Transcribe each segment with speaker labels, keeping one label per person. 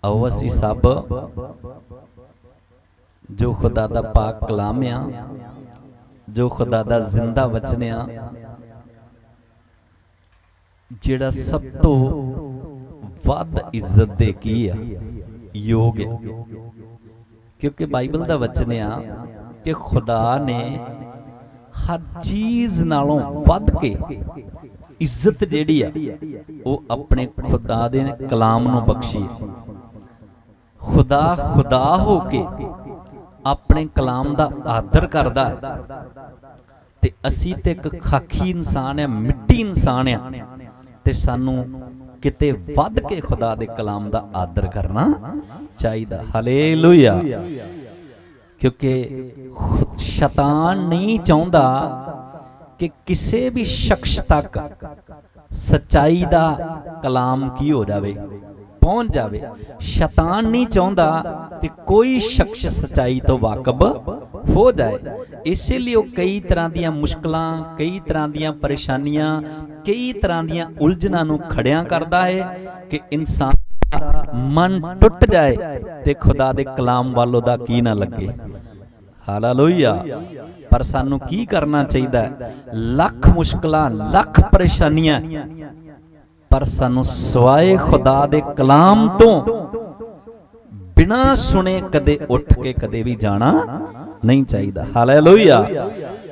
Speaker 1: आओ असी सब जो खुदा दा पाक कलाम आ, जो खुदा दा जिंदा वचन आ, जिहड़ा सब तो वध इज्जत दे की आ योग है। क्योंकि बाइबल दा वचन आ कि खुदा ने हर चीज नालों वध के इज्जत जिहड़ी आ वो अपने खुदा दे कलाम नूं बख्शी है। खुदा खुदा हो के अपने कलाम दा आदर करदा ते असी ते एक खाकी इंसान है, मिट्टी इंसान है, ते सानू किते वध के खुदा दे कलाम दा आदर करना चाहिदा। हालेलुया। क्योंकि शैतान नहीं चाहुंदा कि किसी भी शख्स तक सच्चाई दा कलाम की हो जावे, पहुंच जावे। शैतान नहीं चाहुंदा कि कोई शख्स सच्चाई तो वाकफ हो जाए। इसीलिए वो कई तरह दी मुश्किलां, कई तरह दी परेशानियां, कई तरह दी उलझनां नूं खड़ियां करदा है कि इंसान मन टुट जाए ते खुदा दे कलाम वालों दा की ना लगे। हालेलुया। पर सानू की करना चाहिए? लख मुश्किलां, लख परेशानियां, पर सानू सवाए खुदा दे कलाम तो बिना सुने कदे उठ के कदे भी जाना नहीं चाहिए। हालेलुया।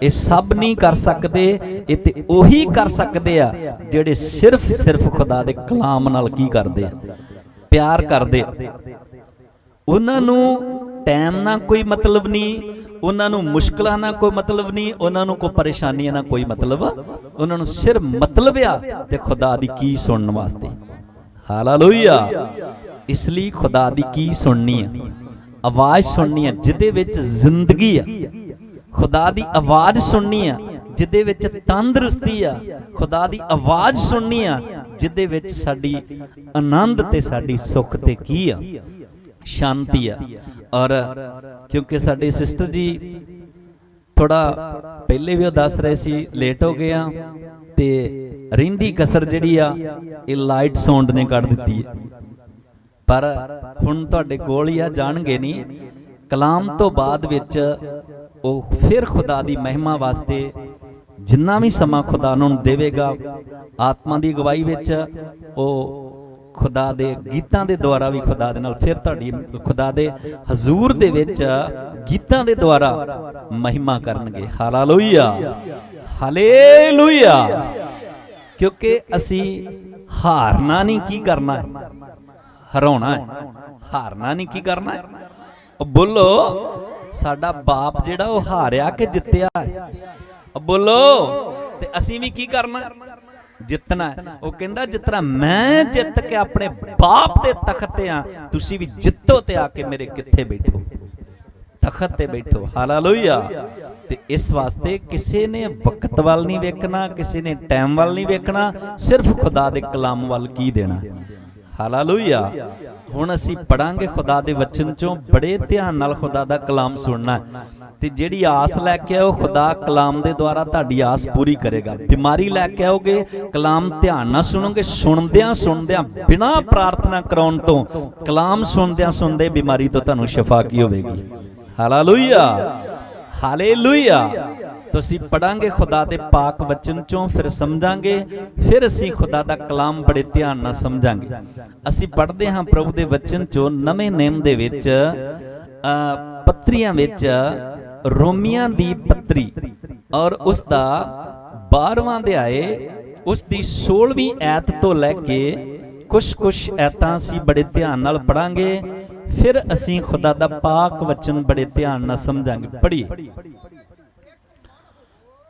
Speaker 1: ये सब नहीं कर सकते, ये ते ओही कर सकते आ जेड़े सिर्फ सिर्फ खुदा दे कलाम नाल की करदे आ, प्यार करदे। उन्हां नूं टाइम ना कोई मतलब नहीं, उन्हां नूं मुश्किलां ना कोई मतलब नहीं, उन्हां नूं कोई परेशानियां ना कोई मतलब, उन्हां नूं सिर्फ मतलब आ ते खुदा दी की सुनने वास्ते। हालेलुया। इसलिए खुदा दी की सुननी है, आवाज सुननी है जिदे विच जिंदगी है। खुदा दी आवाज सुननी है जिदे विच तंदुरुस्ती है। खुदा दी आवाज सुननी है जिदे विच साडी आनंद ते साडी सुख ते की है, शांति है। और क्योंकि साडे सिस्टर जी थोड़ा पहले भी दस रहे सी लेट हो गया ते रहिंदी कसर जिहड़ी आ ये लाइट साउंड ने कढ़ दित्ती है। पर हुण तुहाडे कोल ही आ, जाणगे नहीं कलाम तो बाद विच वो फिर खुदा दी महिमा वास्ते जिन्ना भी समा खुदा उन्हां नूं देवेगा आत्मा दी अगवाई विच वो खुदा दे गीतां दे द्वारा भी खुदा दे नाल फिर तुहाडी खुदा दे हजूर दे विच गीतां दे द्वारा महिमा करनगे। हालेलुया। हालेलुया। क्योंकि असी हारना नहीं, की करना है? हराउणा है। हारना नहीं, की करना है? बोलो, साडा बाप जिहड़ा वो हारिया कि जित्तिया है? बोलो। ते असी भी की करना? जितना है। वो कहंदा जितना मैं जित के अपने बाप दे तख्त ते आ, तुसी भी जितो ते आके मेरे किथे बैठो, तख्त ते बैठो। हालेलुया। ते इस वास्ते किसी ने वक्त वाल नहीं वेखना, किसी ने टाइम वाल नहीं वेखना, सिर्फ खुदा दे कलाम वाल की देना। हालेलुया। हुण असी पढ़ांगे खुदा दे वचन चों, बड़े ध्यान नाल खुदा दा कलाम सुनना है। ते जिहड़ी आस लैके आओ खुदा कलाम दे द्वारा तुहाडी आस पूरी करेगा। बीमारी लैके आओगे कलाम ध्यान नाल सुनोगे, सुनदियां सुनदियां बिना प्रार्थना कराउण तो कलाम सुनदियां सुनदे बीमारी तो तुहानूं शिफा की होवेगी। हालेलुया। हालेलुया। तो असी पढ़ांगे खुदा दे पाक वचन चों, फिर समझांगे, फिर असी खुदा दा कलाम बड़े ध्यान नाल समझांगे। असी पढ़दे हां प्रभु दे वचन चों नवें नेम दे विच पत्रियां विच रोमियां दी पत्री और उसका 12वां अध्याय उसकी 16वीं ऐत तो लैके कुछ ऐतां असीं बड़े ध्यान नाल पढ़ांगे, फिर असीं खुदा दा पाक वचन बड़े ध्यान नाल समझांगे। पढ़िए।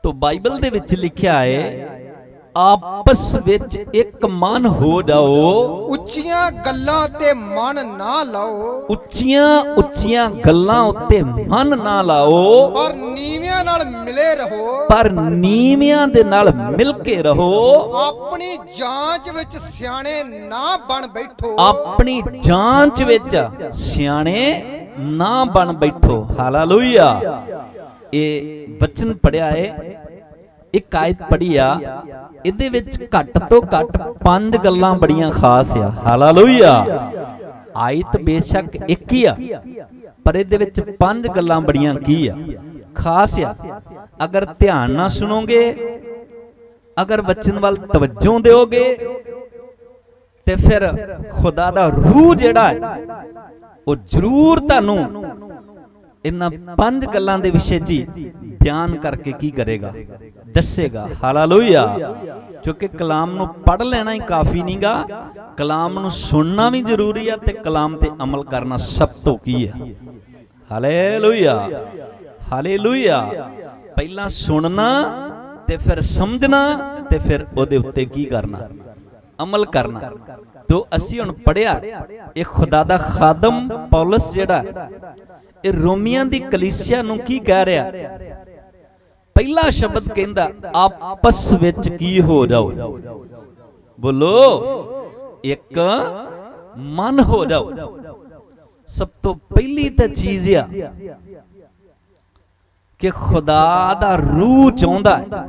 Speaker 1: तो बाइबल दे विच लिखिया है, आपस विच एक मन हो जाओ,
Speaker 2: उच्चियां गल्लां ते मन ना लाओ,
Speaker 1: उच्चियां उच्चियां गल्लां उत्ते मन ना लाओ,
Speaker 2: पर नीवियां नाल मिले रहो,
Speaker 1: पर नीवियां दे नाल मिल के रहो,
Speaker 2: अपनी जांच विच सियाणे ना बन बैठो,
Speaker 1: अपनी जांच विच सियाणे ना बन बैठो। हालेलुया। ये वचन पढ़िया है, एक आयत पढ़ी आ, इहदे विच घट तो घट 5 गल्लां बड़ियां खास आ। हालेलुया। ਆਇਤ ਬੇਸ਼ੱਕ ਇੱਕ ਹੀ ਆ, ਪਰ ਇਹਦੇ ਵਿੱਚ 5 ਗੱਲਾਂ ਬੜੀਆਂ ਕੀ ਆ, ਖਾਸ ਆ। ਅਗਰ ਧਿਆਨ ਨਾਲ ਸੁਣੋਗੇ, ਅਗਰ ਵਚਨ ਵੱਲ ਤਵੱਜੋ ਦਿਓਗੇ, ਤੇ ਫਿਰ ਖੁਦਾ ਦਾ ਰੂਹ ਜਿਹੜਾ ਹੈ ਉਹ ਜ਼ਰੂਰ ਤੁਹਾਨੂੰ ਇਹਨਾਂ 5 ਗੱਲਾਂ ਦੇ ਵਿਸ਼ੇ 'ਚ ਬਿਆਨ ਕਰਕੇ ਕੀ ਕਰੇਗਾ, ਦੱਸੇਗਾ। ਹਾਲੇਲੂਇਆ। ਕਿਉਂਕਿ ਕਲਾਮ ਨੂੰ ਪੜ੍ਹ ਲੈਣਾ ਹੀ ਕਾਫੀ ਨਹੀਂਗਾ, ਕਲਾਮ ਨੂੰ ਸੁਣਨਾ ਵੀ ਜ਼ਰੂਰੀ ਆ, ਤੇ ਕਲਾਮ ਤੇ ਅਮਲ ਕਰਨਾ ਸਭ ਤੋਂ ਕੀ ਹੈ। Hallelujah, hallelujah. ਪਹਿਲਾਂ ਸੁਣਨਾ, ਤੇ ਫਿਰ ਸਮਝਣਾ, ਤੇ ਫਿਰ ਉਹਦੇ ਉੱਤੇ ਕੀ ਕਰਨਾ, ਅਮਲ ਕਰਨਾ। ਤੋ ਅਸੀਂ ਹੁਣ ਪੜਿਆ, ਇਹ ਖੁਦਾ ਦਾ ਖਾਦਮ ਪੌਲਸ ਜਿਹੜਾ ਇਹ ਰੋਮੀਆਂ ਦੀ ਕਲੀਸਿਆ ਨੂੰ ਕੀ ਕਹਿ ਰਿਹਾ। ਪਹਿਲਾ ਸ਼ਬਦ ਕਹਿੰਦਾ ਆਪਸ ਵਿੱਚ ਕੀ ਹੋ ਜਾਓ, ਬੋਲੋ ਇੱਕ ਮਨ ਹੋ ਜਾਓ। ਸਭ ਤੋਂ ਪਹਿਲੀ ਤਾਂ ਚੀਜ਼ ਆ ਕਿ ਖੁਦਾ ਦਾ ਰੂਹ ਚਾਹੁੰਦਾ ਹੈ,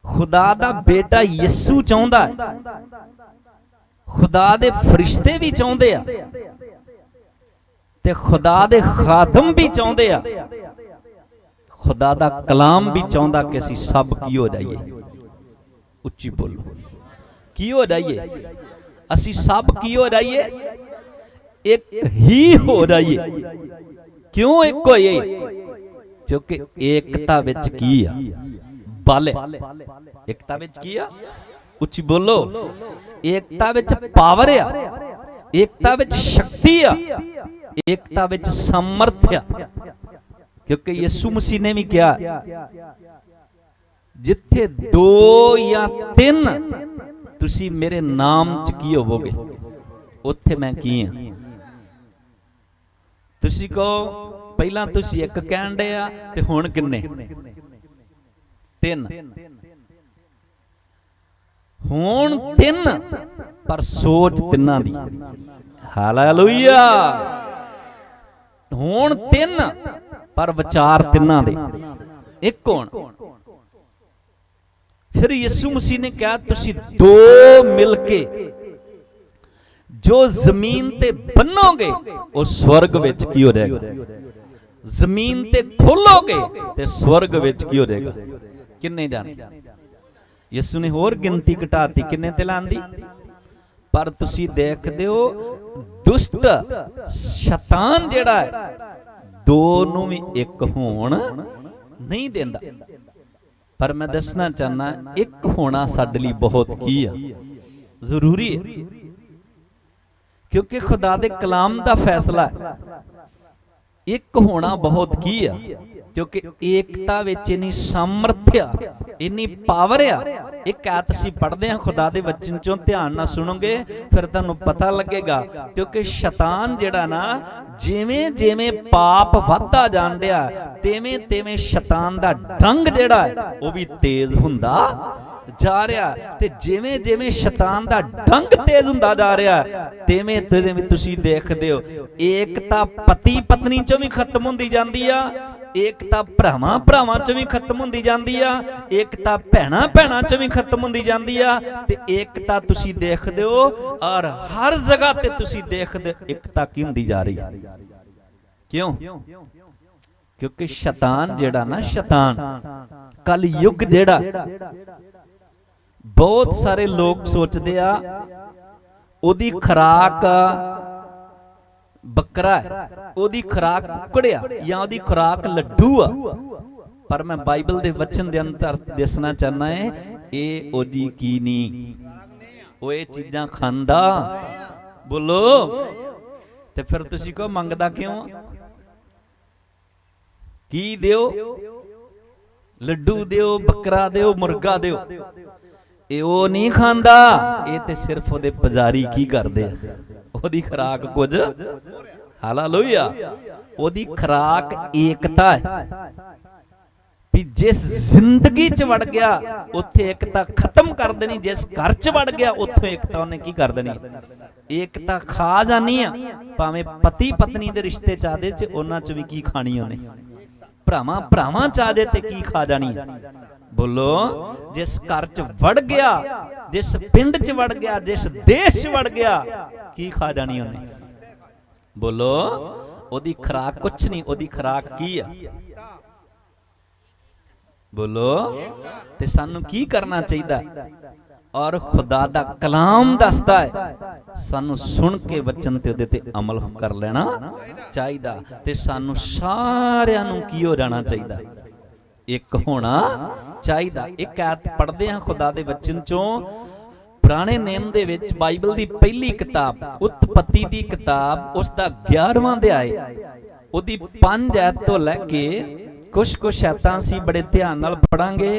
Speaker 1: ਖੁਦਾ ਦਾ ਬੇਟਾ ਯਿਸੂ ਚਾਹੁੰਦਾ ਹੈ, ਖੁਦਾ ਦੇ ਫਰਿਸ਼ਤੇ ਵੀ ਚਾਹੁੰਦੇ ਆ, ਤੇ ਖੁਦਾ ਦੇ ਖਾਦਮ ਵੀ ਚਾਹੁੰਦੇ ਆ, ਖੁਦਾ ਦਾ ਕਲਾਮ ਵੀ ਚਾਹੁੰਦਾ ਕਿ ਅਸੀਂ ਸਭ ਕੀ ਹੋ ਜਾਈਏ। ਉੱਚੀ ਬੋਲੋ, ਕੀ ਹੋ ਜਾਈਏ, ਅਸੀਂ ਸਭ ਕੀ ਹੋ ਜਾਈਏ, ਇੱਕ ਹੀ ਹੋ ਜਾਈਏ। ਕਿਉਂ ਇੱਕ ਹੋਈਏ? ਕਿਉਂਕਿ ਏਕਤਾ ਵਿੱਚ ਕੀ ਆ, ਬਲ ਹੈ। ਏਕਤਾ ਵਿੱਚ ਕੀ ਆ, ਉੱਚੀ ਬੋਲੋ। ਏਕਤਾ ਵਿੱਚ ਪਾਵਰ ਆ, ਏਕਤਾ ਵਿੱਚ ਸ਼ਕਤੀ ਆ, ਏਕਤਾ ਵਿੱਚ ਸਮਰਥ ਆ। ਕਿਉਂਕਿ ਯਿਸੂ ਮਸੀਹ ਨੇ ਵੀ ਕਿਹਾ, ਜਿੱਥੇ 2 ਜਾਂ 3 ਤੁਸੀਂ ਮੇਰੇ ਨਾਮ 'ਚ ਕੀ ਹੋਵੋਗੇ, ਉੱਥੇ ਮੈਂ ਕੀ ਆ। ਤੁਸੀਂ ਕਹੋ ਪਹਿਲਾਂ ਤੁਸੀਂ ਇੱਕ ਕਹਿਣ ਦੇ ਆ, ਤੇ ਹੁਣ ਕਿੰਨੇ? 3। ਹੁਣ 3, ਪਰ ਸੋਚ ਤਿੰਨਾਂ ਦੀ। ਹਾਲੇਲੂਇਆ। ਹੁਣ 3, ਪਰ ਵਿਚਾਰ ਤਿੰਨਾਂ ਦੇ ਇੱਕ ਹੋਣ। ਫਿਰ ਯਿਸੂ ਮਸੀਹ ਨੇ ਕਿਹਾ, ਤੁਸੀਂ 2 ਮਿਲ ਕੇ ਜੋ ਜ਼ਮੀਨ ਤੇ ਬੰਨੋਗੇ ਉਹ ਸਵਰਗ ਵਿੱਚ ਕੀ ਹੋ ਜਾਏਗਾ, ਜ਼ਮੀਨ ਤੇ ਖੋਲੋਗੇ ਤੇ ਸਵਰਗ ਵਿੱਚ ਕੀ ਹੋ ਜਾਏਗਾ। ਕਿੰਨੇ ਜਾਣੇ? ਯਿਸੂ ਨੇ ਹੋਰ ਗਿਣਤੀ ਘਟਾਤੀ, ਕਿੰਨੇ ਤੇ ਲਾਂਦੀ? ਪਰ ਤੁਸੀਂ ਦੇਖਦੇ ਹੋ ਦੁਸ਼ਟ ਸ਼ੈਤਾਨ ਜਿਹੜਾ ਹੈ 2 ਨੂੰ ਵੀ ਇੱਕ ਹੋਣ ਨਹੀਂ ਦਿੰਦਾ। ਪਰ ਮੈਂ ਦੱਸਣਾ ਚਾਹਨਾ, ਇੱਕ ਹੋਣਾ ਸਾਡੇ ਲਈ ਬਹੁਤ ਕੀ ਆ, ਜ਼ਰੂਰੀ ਹੈ। ਕਿਉਂਕਿ ਖੁਦਾ ਦੇ ਕਲਾਮ ਦਾ ਫੈਸਲਾ ਹੈ, ਇੱਕ ਹੋਣਾ ਬਹੁਤ ਕੀ ਆ। ਕਿਉਂਕਿ ਏਕਤਾ ਵਿੱਚ ਇਨੀ ਸਮਰਥ ਆ, ਇਨੀ ਪਾਵਰ ਆ। ਇੱਕ ਆਇਤ ਅਸੀਂ ਪੜ੍ਹਦੇ ਹਾਂ ਖੁਦਾ ਦੇ ਵਚਨ ਚੋਂ, ਧਿਆਨ ਨਾਲ ਸੁਣੋਗੇ ਫਿਰ ਤੁਹਾਨੂੰ ਪਤਾ ਲੱਗੇਗਾ। ਕਿਉਂਕਿ ਸ਼ੈਤਾਨ ਜਿਹੜਾ ਨਾ, ਜਿਵੇਂ ਜਿਵੇਂ ਪਾਪ ਵੱਧਦਾ ਜਾਣ ਡਿਆ, ਤਿਵੇਂ ਤਿਵੇਂ ਸ਼ੈਤਾਨ ਦਾ ਡੰਗ ਜਿਹੜਾ ਹੈ ਉਹ ਵੀ ਤੇਜ਼ ਹੁੰਦਾ ਜਾ ਰਿਹਾ। ਤੇ ਜਿਵੇਂ ਜਿਵੇਂ ਸ਼ੈਤਾਨ ਦਾ ਡੰਗ ਤੇਜ਼ ਹੁੰਦਾ ਜਾ ਰਿਹਾ, ਤਿਵੇਂ ਤਿਵੇਂ ਤੁਸੀਂ ਦੇਖਦੇ ਹੋ ਏਕਤਾ ਪਤੀ ਪਤਨੀ ਚੋਂ ਵੀ ਖਤਮ ਹੁੰਦੀ ਜਾਂਦੀ ਆ, ਏਕਤਾ ਭਰਾਵਾਂ ਭਰਾਵਾਂ ਚ ਵੀ ਖਤਮ ਹੁੰਦੀ ਜਾਂਦੀ ਆ, ਏਕਤਾ ਭੈਣਾਂ ਭੈਣਾਂ ਚ ਵੀ ਖਤਮ ਹੁੰਦੀ ਜਾਂਦੀ ਆ। ਤੇ ਏਕਤਾ ਤੁਸੀਂ ਦੇਖਦੇ ਹੋ, ਔਰ ਹਰ ਜਗ੍ਹਾ ਤੇ ਤੁਸੀਂ ਦੇਖਦੇ ਹੋ ਏਕਤਾ ਕੀ ਹੁੰਦੀ ਜਾ ਰਹੀ ਹੈ। ਕਿਉਂ? ਕਿਉਂਕਿ ਸ਼ੈਤਾਨ ਜਿਹੜਾ ਨਾ, ਸ਼ੈਤਾਨ ਕਲ ਯੁੱਗ ਜਿਹੜਾ, ਬਹੁਤ ਸਾਰੇ ਲੋਕ ਸੋਚਦੇ ਆ ਉਹਦੀ ਖੁਰਾਕ ਬੱਕਰਾ ਹੈ, ਉਹਦੀ ਖੁਰਾਕ ਕੁਕੜ ਆ, ਜਾਂ ਉਹਦੀ ਖੁਰਾਕ ਲੱਡੂ ਆ। ਪਰ ਮੈਂ ਬਾਈਬਲ ਦੇ ਵਚਨ ਦੇ ਅੰਦਰ ਦੱਸਣਾ ਚਾਹਨਾ ਹੈ, ਇਹ ਉਹਦੀ ਕੀ ਨਹੀਂ, ਉਹ ਇਹ ਚੀਜ਼ਾਂ ਖਾਂਦਾ। ਬੋਲੋ। ਤੇ ਫਿਰ ਤੁਸੀਂ ਕਹੋ ਮੰਗਦਾ ਕਿਉਂ? ਕੀ ਦਿਓ? ਲੱਡੂ ਦਿਓ, ਬੱਕਰਾ ਦਿਓ, ਮੁਰਗਾ ਦਿਓ। ਇਹ ਉਹ ਨਹੀਂ ਖਾਂਦਾ, ਇਹ ਤੇ ਸਿਰਫ ਉਹਦੇ ਪੁਜਾਰੀ ਕੀ ਕਰਦੇ ਆ, ਉਹਦੀ ਖੁਰਾਕ ਕੁਝ। ਹਾਲੇਲੂਇਆ। ਉਹਦੀ ਖੁਰਾਕ ਏਕਤਾ ਹੈ। ਵੀ ਜਿਸ ਜ਼ਿੰਦਗੀ ਚ ਵੜ ਗਿਆ ਉੱਥੇ ਏਕਤਾ ਖਤਮ ਕਰ ਦੇਣੀ, ਜਿਸ ਘਰ ਚ ਵੜ ਗਿਆ ਉੱਥੋਂ ਏਕਤਾ ਉਹਨੇ ਕੀ ਕਰ ਦੇਣੀ, ਏਕਤਾ ਖਾ ਜਾਣੀ ਆ। ਭਾਵੇਂ ਪਤੀ ਪਤਨੀ ਦੇ ਰਿਸ਼ਤੇ ਚਾਹਦੇ ਚ, ਉਹਨਾਂ ਚ ਵੀ ਕੀ ਖਾਣੀ ਉਹਨੇ, ਭਰਾਵਾਂ ਭਰਾਵਾਂ ਚਾਹਦੇ ਤੇ ਕੀ ਖਾ ਜਾਣੀ। ਬੋਲੋ। ਜਿਸ ਘਰ ਚ ਵੜ ਗਿਆ जिस पिंड च वड़ गया, जिस देश च वड़ गया, की खा जानी उन्हें? बोलो, ओदी खुराक कुछ नहीं, ओदी खुराक की है? बोलो, ते सानू की करना चाहिए? और खुदा दा कलाम दसदा है, सानू सुन के वचन ते उहदे ते अमल कर लेना चाहिए। ते सानू सारियां नू की हो जाना चाहिए? एक होना चाहिए। एक आयत पढ़दे हां खुदा दे वचन चों, पुराने नेम दे विच बाइबल दी पहली किताब उत्पत्ति दी किताब, उसदा 11वां अध्याय, ओदी 5 आयत तो लैके कुछ आयतां असीं बड़े ध्यान नाल पढ़ांगे,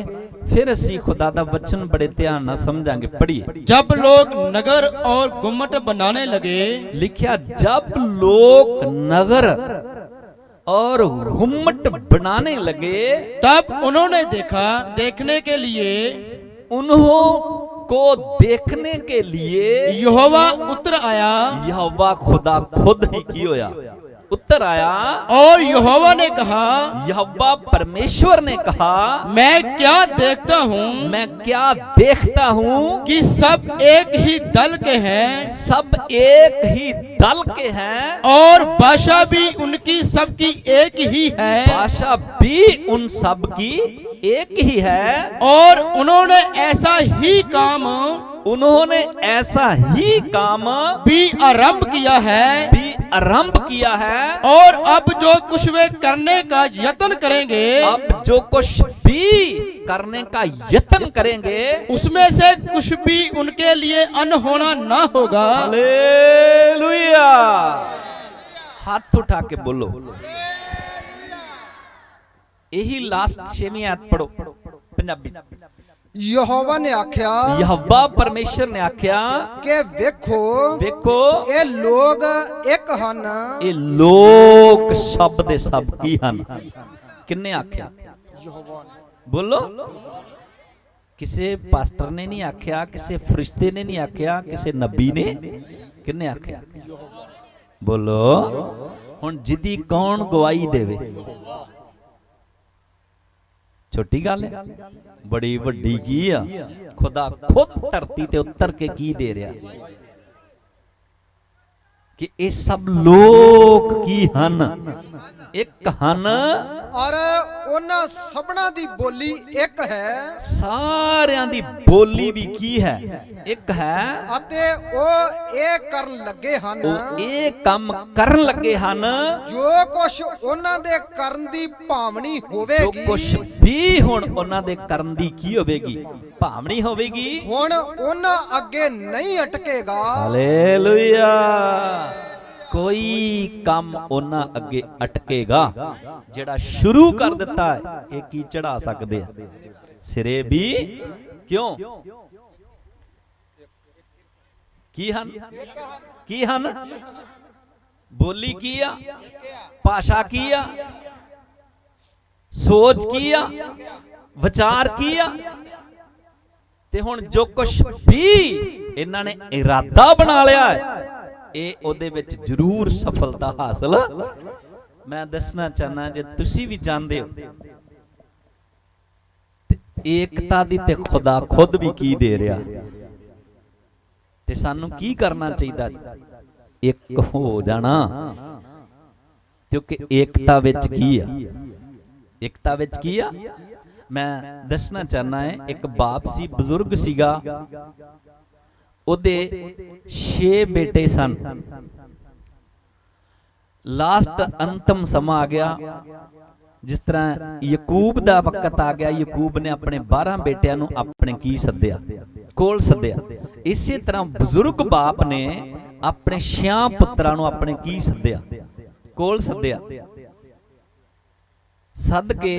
Speaker 1: फिर असीं खुदा दा वचन बड़े ध्यान नाल समझांगे। पढ़िए।
Speaker 3: जब लोग नगर और गुम्मट बनाने लगे,
Speaker 1: लिखिया जब लोग नगर और गुम्मट बनाने लगे,
Speaker 3: तब उन्होंने देखा, देखने के लिए,
Speaker 1: उन्हों को देखने के लिए
Speaker 3: यहोवा उतर आया।
Speaker 1: यहोवा खुदा खुद ही की होया, उतर आया।
Speaker 3: और यहोवा ने कहा,
Speaker 1: यहोवा परमेश्वर ने कहा,
Speaker 3: मैं क्या देखता हूँ,
Speaker 1: मैं क्या देखता हूँ
Speaker 3: कि सब एक ही दल के हैं,
Speaker 1: सब एक ही दल के हैं,
Speaker 3: और भाषा भी उनकी सबकी एक ही है,
Speaker 1: भाषा भी उन सब की एक ही है,
Speaker 3: और उन्होंने ऐसा ही काम भी आरंभ किया है, और अब जो कुछ वे करने का यत्न करेंगे,
Speaker 1: अब जो कुछ भी करने का यत्न करेंगे,
Speaker 3: उसमें से कुछ भी उनके लिए अनहोना ना होगा।
Speaker 1: हालेलुया। हाथ उठा के बोलो। यही लास्ट 6वीं आयत पढ़ो पंजाबी।
Speaker 2: यहोवा ने आख्या,
Speaker 1: यहोवा परमेश्वर ने आख्या
Speaker 2: कि वेखो,
Speaker 1: वेखो
Speaker 2: ये लोग एक हन।
Speaker 1: ये लोग सब दे सब की हन? किन्ने आख्या?
Speaker 2: यहोवा ने।
Speaker 1: बोलो। किसे पास्टर ने नहीं आख्या, किसे फरिश्ते ने नहीं आख्या, किसे नबी ने, किन्ने आख्या? बोलो। हुण जिदी कौन गवाही देवे? छोटी गल है? बड़ी वड्डी की आ। खुदा खुद धरती ते उतर के की दे रहा कि ये सब लोग की हन? एक हन,
Speaker 2: और उन्हां सबना दी बोली एक है,
Speaker 1: सारियां दी बोली भी की है? एक है।
Speaker 2: अते ओ ए कर लगे हन,
Speaker 1: ਉਹ ਇਹ ਕੰਮ ਕਰਨ ਲੱਗੇ ਹਨ
Speaker 2: जो कुछ उन्हां दे करन दी भावनी
Speaker 1: ਜੋ
Speaker 2: होवेगी,
Speaker 1: ਕੁਛ ਵੀ ਹੁਣ ਉਹਨਾਂ ਦੇ ਕਰਨ ਦੀ ਕੀ ਹੋਵੇਗੀ? ਭਾਵਨੀ ਹੋਵੇਗੀ।
Speaker 2: हुण उन्हां अगे नहीं अटकेगा।
Speaker 1: ਹਾਲੇਲੂਇਆ। कोई काम उन्हां अगे अटकेगा जेड़ा शुरू कर दिता है, ये की चढ़ा सकते हैं सिरे भी? क्यों? की हन? की हन? बोली की आ, भाषा की आ, सोच की आ, विचार की आ, ते हुण जो कुछ भी इन्हां ने इरादा बना लिया है, ये ओदे विच जरूर सफलता हासिल। मैं दसना चाहना, जे तुसी भी जानते हो एकता दी ते खुदा खुद भी की दे रहा, ते सानू की करना चाहिए? एक हो जाना, क्योंकि एकता विच की है? एकता विच की है? मैं दसना चाहना है, एक बाप सी, बुजुर्ग सीगा, ओदे 6 बेटे सन। लास्ट अंतम समा आ गया, जिस तरह यकूब दा वक्त आ गया, यकूब ने अपने 12 बेटियां नू अपने की सद्या, कोल सद्या। इसी तरह बुजुर्ग बाप ने अपने 6 पुत्रां नू अपने की सद्या, कोल सद्या। सद के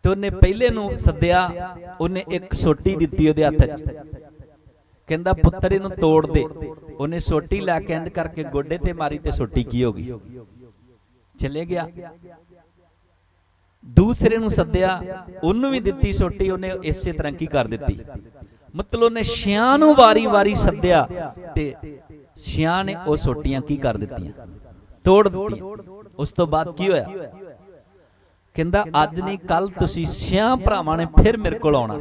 Speaker 1: ते उन्हें पहले नू सद्या, उन्हें एक सोटी दिती उहदे हत्थ च, कहंदा पुत्तर इहनू तोड़ दे। उन्हें सोटी लैके इंज करके गोडे ते मारी ते सोटी की हो गई, चले गया। दूसरे नू सद्या, उन्होंने भी दिती सोटी, उन्हें इसे तरह की कर दिती। मतलब उन्हें 6 नू वारी वारी सद्या ते 6 ने वो सोटियां की कर दित्तियां, तोड़ दित्तियां। उस तो बाद की होया? कहंदा अज नहीं कल तुसी 6 भरावां ने फिर मेरे कोल आउणा,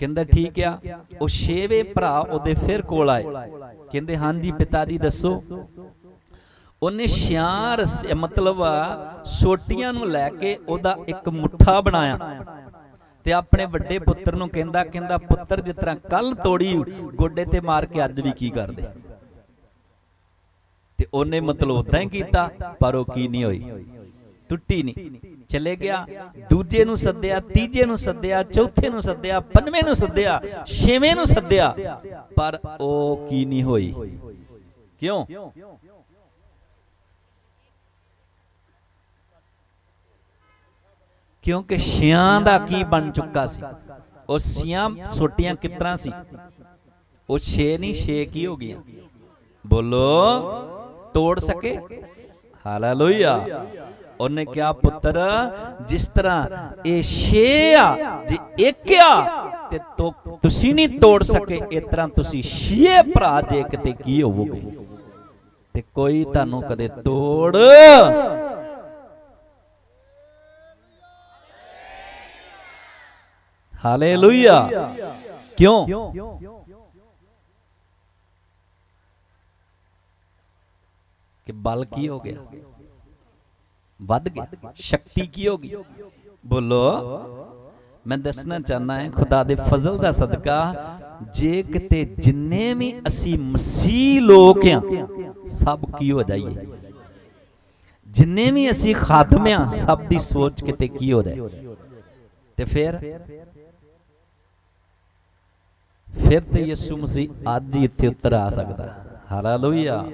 Speaker 1: ਕਹਿੰਦਾ ਠੀਕ ਆ। ਉਹ 6ਵੇਂ ਭਰਾ ਉਹਦੇ ਫਿਰ ਕੋਲ ਆਏ, ਕਹਿੰਦੇ ਹਾਂਜੀ ਪਿਤਾ ਜੀ ਦੱਸੋ। ਉਹਨੇ 6 ਮਤਲਬ ਸੋਟੀਆਂ ਨੂੰ ਲੈ ਕੇ ਉਹਦਾ ਇੱਕ ਮੁੱਠਾ ਬਣਾਇਆ ਤੇ ਆਪਣੇ ਵੱਡੇ ਪੁੱਤਰ ਨੂੰ ਕਹਿੰਦਾ ਪੁੱਤਰ ਜਿਸ ਤਰ੍ਹਾਂ ਕੱਲ ਤੋੜੀ ਗੋਡੇ ਤੇ ਮਾਰ ਕੇ ਅੱਜ ਵੀ ਕੀ ਕਰਦੇ। ਤੇ ਉਹਨੇ ਮਤਲਬ ਉਦਾਂ ਹੀ ਕੀਤਾ, ਪਰ ਉਹ ਕੀ ਨਹੀਂ ਹੋਈ, ਟੁੱਟੀ ਨਹੀਂ। ਚਲੇ ਗਿਆ, ਦੂਜੇ ਨੂੰ ਸੱਦਿਆ, ਤੀਜੇ ਨੂੰ ਸੱਦਿਆ, ਚੌਥੇ ਨੂੰ ਸੱਦਿਆ, ਪੰਜਵੇਂ ਨੂੰ ਸੱਦਿਆ, 6ਵੇਂ ਨੂੰ ਸੱਦਿਆ, ਪਰ ਉਹ ਕੀ ਨਹੀਂ ਹੋਈ। ਕਿਉਂ? ਕਿਉਂਕਿ 6 ਦਾ ਕੀ ਬਣ ਚੁੱਕਾ ਸੀ। ਉਹ 6 ਸੋਟੀਆਂ ਕਿਸ ਤਰ੍ਹਾਂ ਸੀ, ਉਹ 6 ਨਹੀਂ 6 ਕੀ ਹੋ ਗਈਆਂ, ਬੋਲੋ, ਤੋੜ ਸਕੇ। ਹਾਲੇਲੂਇਆ। ਉਹਨੇ ਕਿਹਾ ਪੁੱਤਰ ਜਿਸ ਤਰ੍ਹਾਂ ਇਹ 6 ਆ, ਜੇ 1 ਆ ਤੇ ਤੁਸੀਂ ਨਹੀਂ ਤੋੜ ਸਕੇ, ਇਸ ਤਰ੍ਹਾਂ ਤੁਸੀਂ 6 ਭਰਾ ਜੇ ਕਿਤੇ ਕੀ ਹੋਵੋਗੇ ਤੇ ਕੋਈ ਤੁਹਾਨੂੰ ਕਦੇ ਤੋੜ। ਹਾਲੇਲੂਇਆ। ਕਿਉਂ? ਕਿ ਬਲ ਕੀ ਹੋ ਗਿਆ, ਵੱਧ ਗਿਆ, ਸ਼ਕਤੀ ਕੀ ਹੋ ਗਈ। ਬੋਲੋ। ਮੈਂ ਦੱਸਣਾ ਚਾਹਨਾ ਹੈ ਖੁਦਾ ਦੇ ਫਜ਼ਲ ਦਾ ਸਦਕਾ, ਜੇ ਕਿਤੇ ਜਿੰਨੇ ਵੀ ਅਸੀਂ ਮਸੀਹ ਲੋਕ ਆ ਸਭ ਕੀ ਹੋ ਜਾਈਏ, ਜਿੰਨੇ ਵੀ ਅਸੀਂ ਖਾਦਮ ਆ ਸਭ ਦੀ ਸੋਚ ਕਿਤੇ ਕੀ ਹੋ ਜਾਏ, ਤੇ ਫਿਰ ਤੇ ਯਿਸੂ ਮਸੀਹ ਅੱਜ ਹੀ ਇੱਥੇ ਉਤਰ ਆ ਸਕਦਾ। Hallelujah,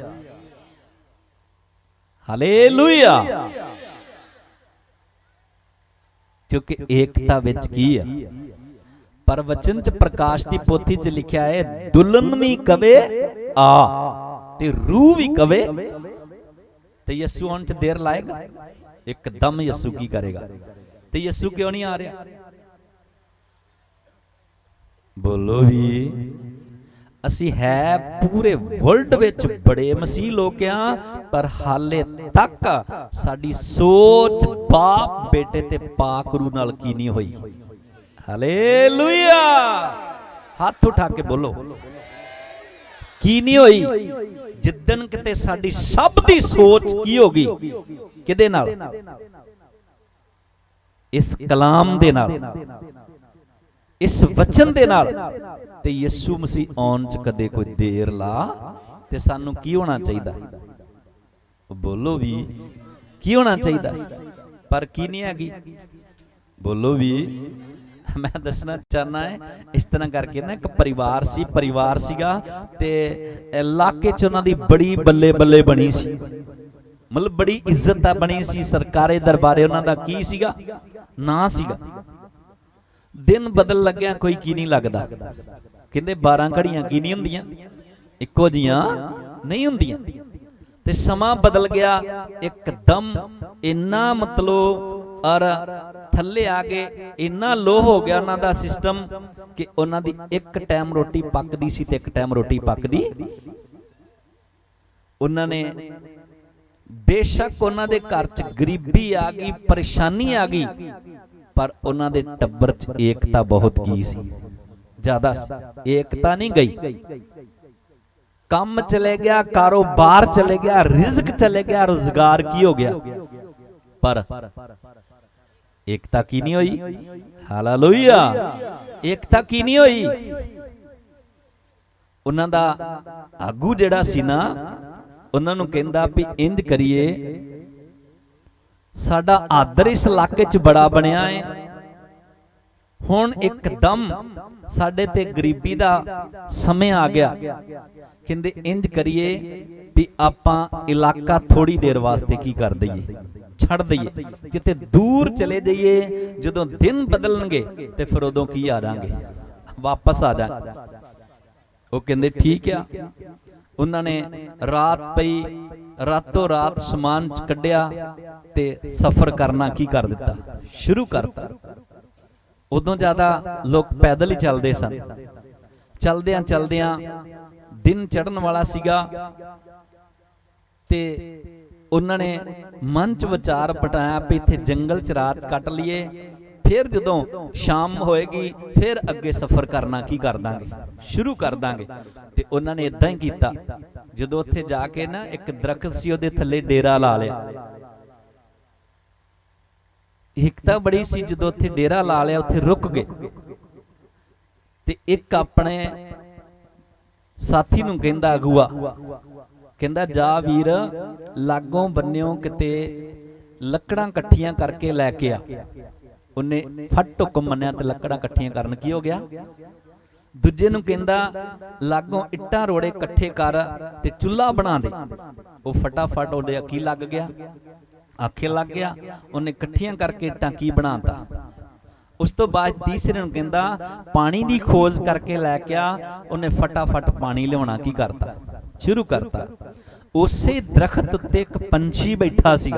Speaker 1: hallelujah. ਕਿਉਂਕਿ ਏਕਤਾ ਵਿੱਚ ਕੀ ਆ, ਪਰ ਵਚਨ ਚ ਪ੍ਰਕਾਸ਼ ਦੀ ਪੋਥੀ ਚ ਲਿਖਿਆ ਹੈ ਦੁਲਨ ਵੀ ਕਵੇ ਆ ਤੇ ਰੂਹ ਵੀ ਕਵੇ। ਤੇ ਯਿਸੂ ਆਉਣ ਚ ਦੇਰ ਲਾਏਗਾ, ਇੱਕਦਮ ਯਿਸੂ ਕੀ ਕਰੇਗਾ। ਤੇ ਯਿਸੂ ਕਿਉਂ ਨਹੀਂ ਆ ਰਿਹਾ? ਬੋਲੋ ਵੀ। ਅਸੀਂ ਹੈ ਪੂਰੇ ਵਰਲਡ ਵਿੱਚ ਬੜੇ ਮਸੀਹ ਲੋਕ ਆ, ਪਰ ਹਾਲੇ ਤੱਕ ਸਾਡੀ ਸੋਚ ਬਾਪ ਬੇਟੇ ਤੇ ਪਾਕ ਰੂਹ ਨਾਲ ਕੀ ਨਹੀਂ ਹੋਈ। ਹਾਲੇਲੂਇਆ। ਹੱਥ ਉਠਾ ਕੇ ਬੋਲੋ, ਕੀ ਨਹੀਂ ਹੋਈ। ਜਿੱਦਣ ਕਿਤੇ ਸਾਡੀ ਸਭ ਦੀ ਸੋਚ ਕੀ ਹੋ ਗਈ, ਕਿਹਦੇ ਨਾਲ? ਇਸ ਕਲਾਮ ਦੇ ਨਾਲ, ਇਸ ਵਚਨ ਦੇ ਨਾਲ। ਤੇ ਯਿਸੂ ਮਸੀਹ ਆਉਣ ਚ ਕਦੇ ਕੋਈ ਦੇਰ ਲਾ ਤੇ ਸਾਨੂੰ ਕੀ ਹੋਣਾ ਚਾਹੀਦਾ? ਬੋਲੋ ਵੀ, ਕੀ ਹੋਣਾ ਚਾਹੀਦਾ? ਪਰ ਕੀ ਨਹੀਂ ਹੈਗੀ। ਬੋਲੋ ਵੀ। ਮੈਂ ਦੱਸਣਾ ਚਾਹਨਾ ਹੈ ਇਸ ਤਰ੍ਹਾਂ ਕਰਕੇ ਨਾ, ਇੱਕ ਪਰਿਵਾਰ ਸੀਗਾ ਤੇ ਇਲਾਕੇ ਚ ਉਹਨਾਂ ਦੀ ਬੜੀ ਬੱਲੇ ਬੱਲੇ ਬਣੀ ਸੀ, ਮਤਲਬ ਬੜੀ ਇੱਜ਼ਤ ਬਣੀ ਸੀ। ਸਰਕਾਰੀ ਦਰਬਾਰੇ ਉਹਨਾਂ ਦਾ ਕੀ ਸੀਗਾ, ਨਾਂ ਸੀਗਾ। ਦਿਨ ਬਦਲ ਲੱਗਿਆ ਕੋਈ ਕੀ ਨਹੀਂ ਲੱਗਦਾ। ਕਹਿੰਦੇ 12 ਘੜੀਆਂ ਕੀ ਨਹੀਂ ਹੁੰਦੀਆਂ, ਇੱਕੋ ਜੀਆਂ ਨਹੀਂ ਹੁੰਦੀਆਂ। ਤੇ ਸਮਾਂ ਬਦਲ ਗਿਆ ਇੱਕਦਮ, ਇੰਨਾ ਮਤਲਬ ਔਰ ਥੱਲੇ ਆ ਗਏ, ਇੰਨਾ ਲੋ ਹੋ ਗਿਆ ਉਹਨਾਂ ਦਾ ਸਿਸਟਮ ਕਿ ਉਹਨਾਂ ਦੀ ਇੱਕ ਟਾਈਮ ਰੋਟੀ ਪੱਕਦੀ ਸੀ ਤੇ ਇੱਕ ਟਾਈਮ ਰੋਟੀ ਪੱਕਦੀ। ਉਹਨਾਂ ਨੇ ਬੇਸ਼ੱਕ ਉਹਨਾਂ ਦੇ ਘਰ ਚ ਗਰੀਬੀ ਆ ਗਈ, ਪਰੇਸ਼ਾਨੀ ਆ ਗਈ, ਪਰ ਉਹਨਾਂ ਦੇ ਟੱਬਰ ਚ ਏਕਤਾ ਬਹੁਤ ਕੀ ਸੀ, ਜ਼ਿਆਦਾ ਸੀ। ਏਕਤਾ ਨਹੀਂ ਗਈ। ਕੰਮ ਚਲੇ ਗਿਆ, ਕਾਰੋਬਾਰ ਚਲੇ ਗਿਆ, ਰਿਜ਼ਕ ਚਲੇ ਗਿਆ, ਰੋਜ਼ਗਾਰ ਕੀ ਹੋ ਗਿਆ, ਪਰ ਏਕਤਾ ਕੀ ਨਹੀਂ ਹੋਈ। ਹਾਲੇਲੂਇਆ। ਏਕਤਾ ਕੀ ਨਹੀਂ ਹੋਈ। ਉਹਨਾਂ ਦਾ ਆਗੂ ਜਿਹੜਾ ਸੀ ਨਾ, ਉਹਨਾਂ ਨੂੰ ਕਹਿੰਦਾ ਵੀ ਇੰਜ ਕਰੀਏ, ਸਾਡਾ ਆਦਰ ਇਸ ਇਲਾਕੇ ਚ ਬੜਾ ਬਣਿਆ ਹੈ, ਹੁਣ ਇੱਕਦਮ ਸਾਡੇ ਤੇ ਗਰੀਬੀ ਦਾ ਸਮੇਂ ਆ ਗਿਆ। ਕਹਿੰਦੇ ਇੰਜ ਕਰੀਏ ਵੀ ਆਪਾਂ ਇਲਾਕਾ ਥੋੜੀ ਦੇਰ ਵਾਸਤੇ ਕੀ ਕਰ ਦਈਏ, ਛੱਡ ਦਈਏ, ਕਿਤੇ ਦੂਰ ਚਲੇ ਜਾਈਏ। ਜਦੋਂ ਦਿਨ ਬਦਲਣਗੇ ਤੇ ਫਿਰ ਉਦੋਂ ਕੀ ਆ ਜਾਾਂਗੇ, ਵਾਪਸ ਆ ਜਾਾਂਗੇ। ਉਹ ਕਹਿੰਦੇ ਠੀਕ ਆ। ਉਹਨਾਂ ਨੇ ਰਾਤ ਪਈ, ਰਾਤੋਂ ਰਾਤ ਸਮਾਨ ਕੱਢਿਆ ਤੇ ਸਫ਼ਰ ਕਰਨਾ ਕੀ ਕਰ ਦਿੱਤਾ, ਸ਼ੁਰੂ ਕਰਤਾ। ਉਦੋਂ ਜ਼ਿਆਦਾ ਲੋਕ ਪੈਦਲ ਹੀ ਚੱਲਦੇ ਸਨ। ਚਲਦਿਆਂ ਚਲਦਿਆਂ ਦਿਨ ਚੜ੍ਹਨ ਵਾਲਾ ਸੀਗਾ ਤੇ ਉਹਨਾਂ ਨੇ ਮਨ ਚ ਵਿਚਾਰ ਪਟਾਇਆ ਵੀ ਇੱਥੇ ਜੰਗਲ ਚ ਰਾਤ ਕੱਟ ਲਈਏ फिर जदों शाम होएगी फिर अगे सफर करना की कर दांगे, शुरू कर दांगे। ते उन्हां ने इदां ही कीता। जदों उत्थे जाके ना एक दरखत सी उहदे थल्ले डेरा ला लिया। एकता बड़ी सी, जदों उत्थे डेरा ला लिया उत्थे रुक गए ते एक अपने साथी नूं कहंदा, अगुआ कहंदा, जा वीर लागों बन्नियों किते लकड़ां इकट्ठियां करके लैके आ। उन्हें फट हुक्म मन्निया ते लकड़ां इकट्ठियां करन की हो गया। दूजे नूं कहंदा, लागों इट्टां रोड़े इकट्ठे कर ते चुल्हा बना दे। वो फटाफट उहदे अखी लग गया, आखे लग गया। उन्हें इकट्ठियां करके इट्टां की बनाता। उस तो बाद तीसरे नूं कहंदा, पानी दी खोज करके लैके आ। उन्हें फटाफट पानी लियाउणा की करता, शुरू करता। उसे दरखत उत्ते एक पंछी बैठा सी।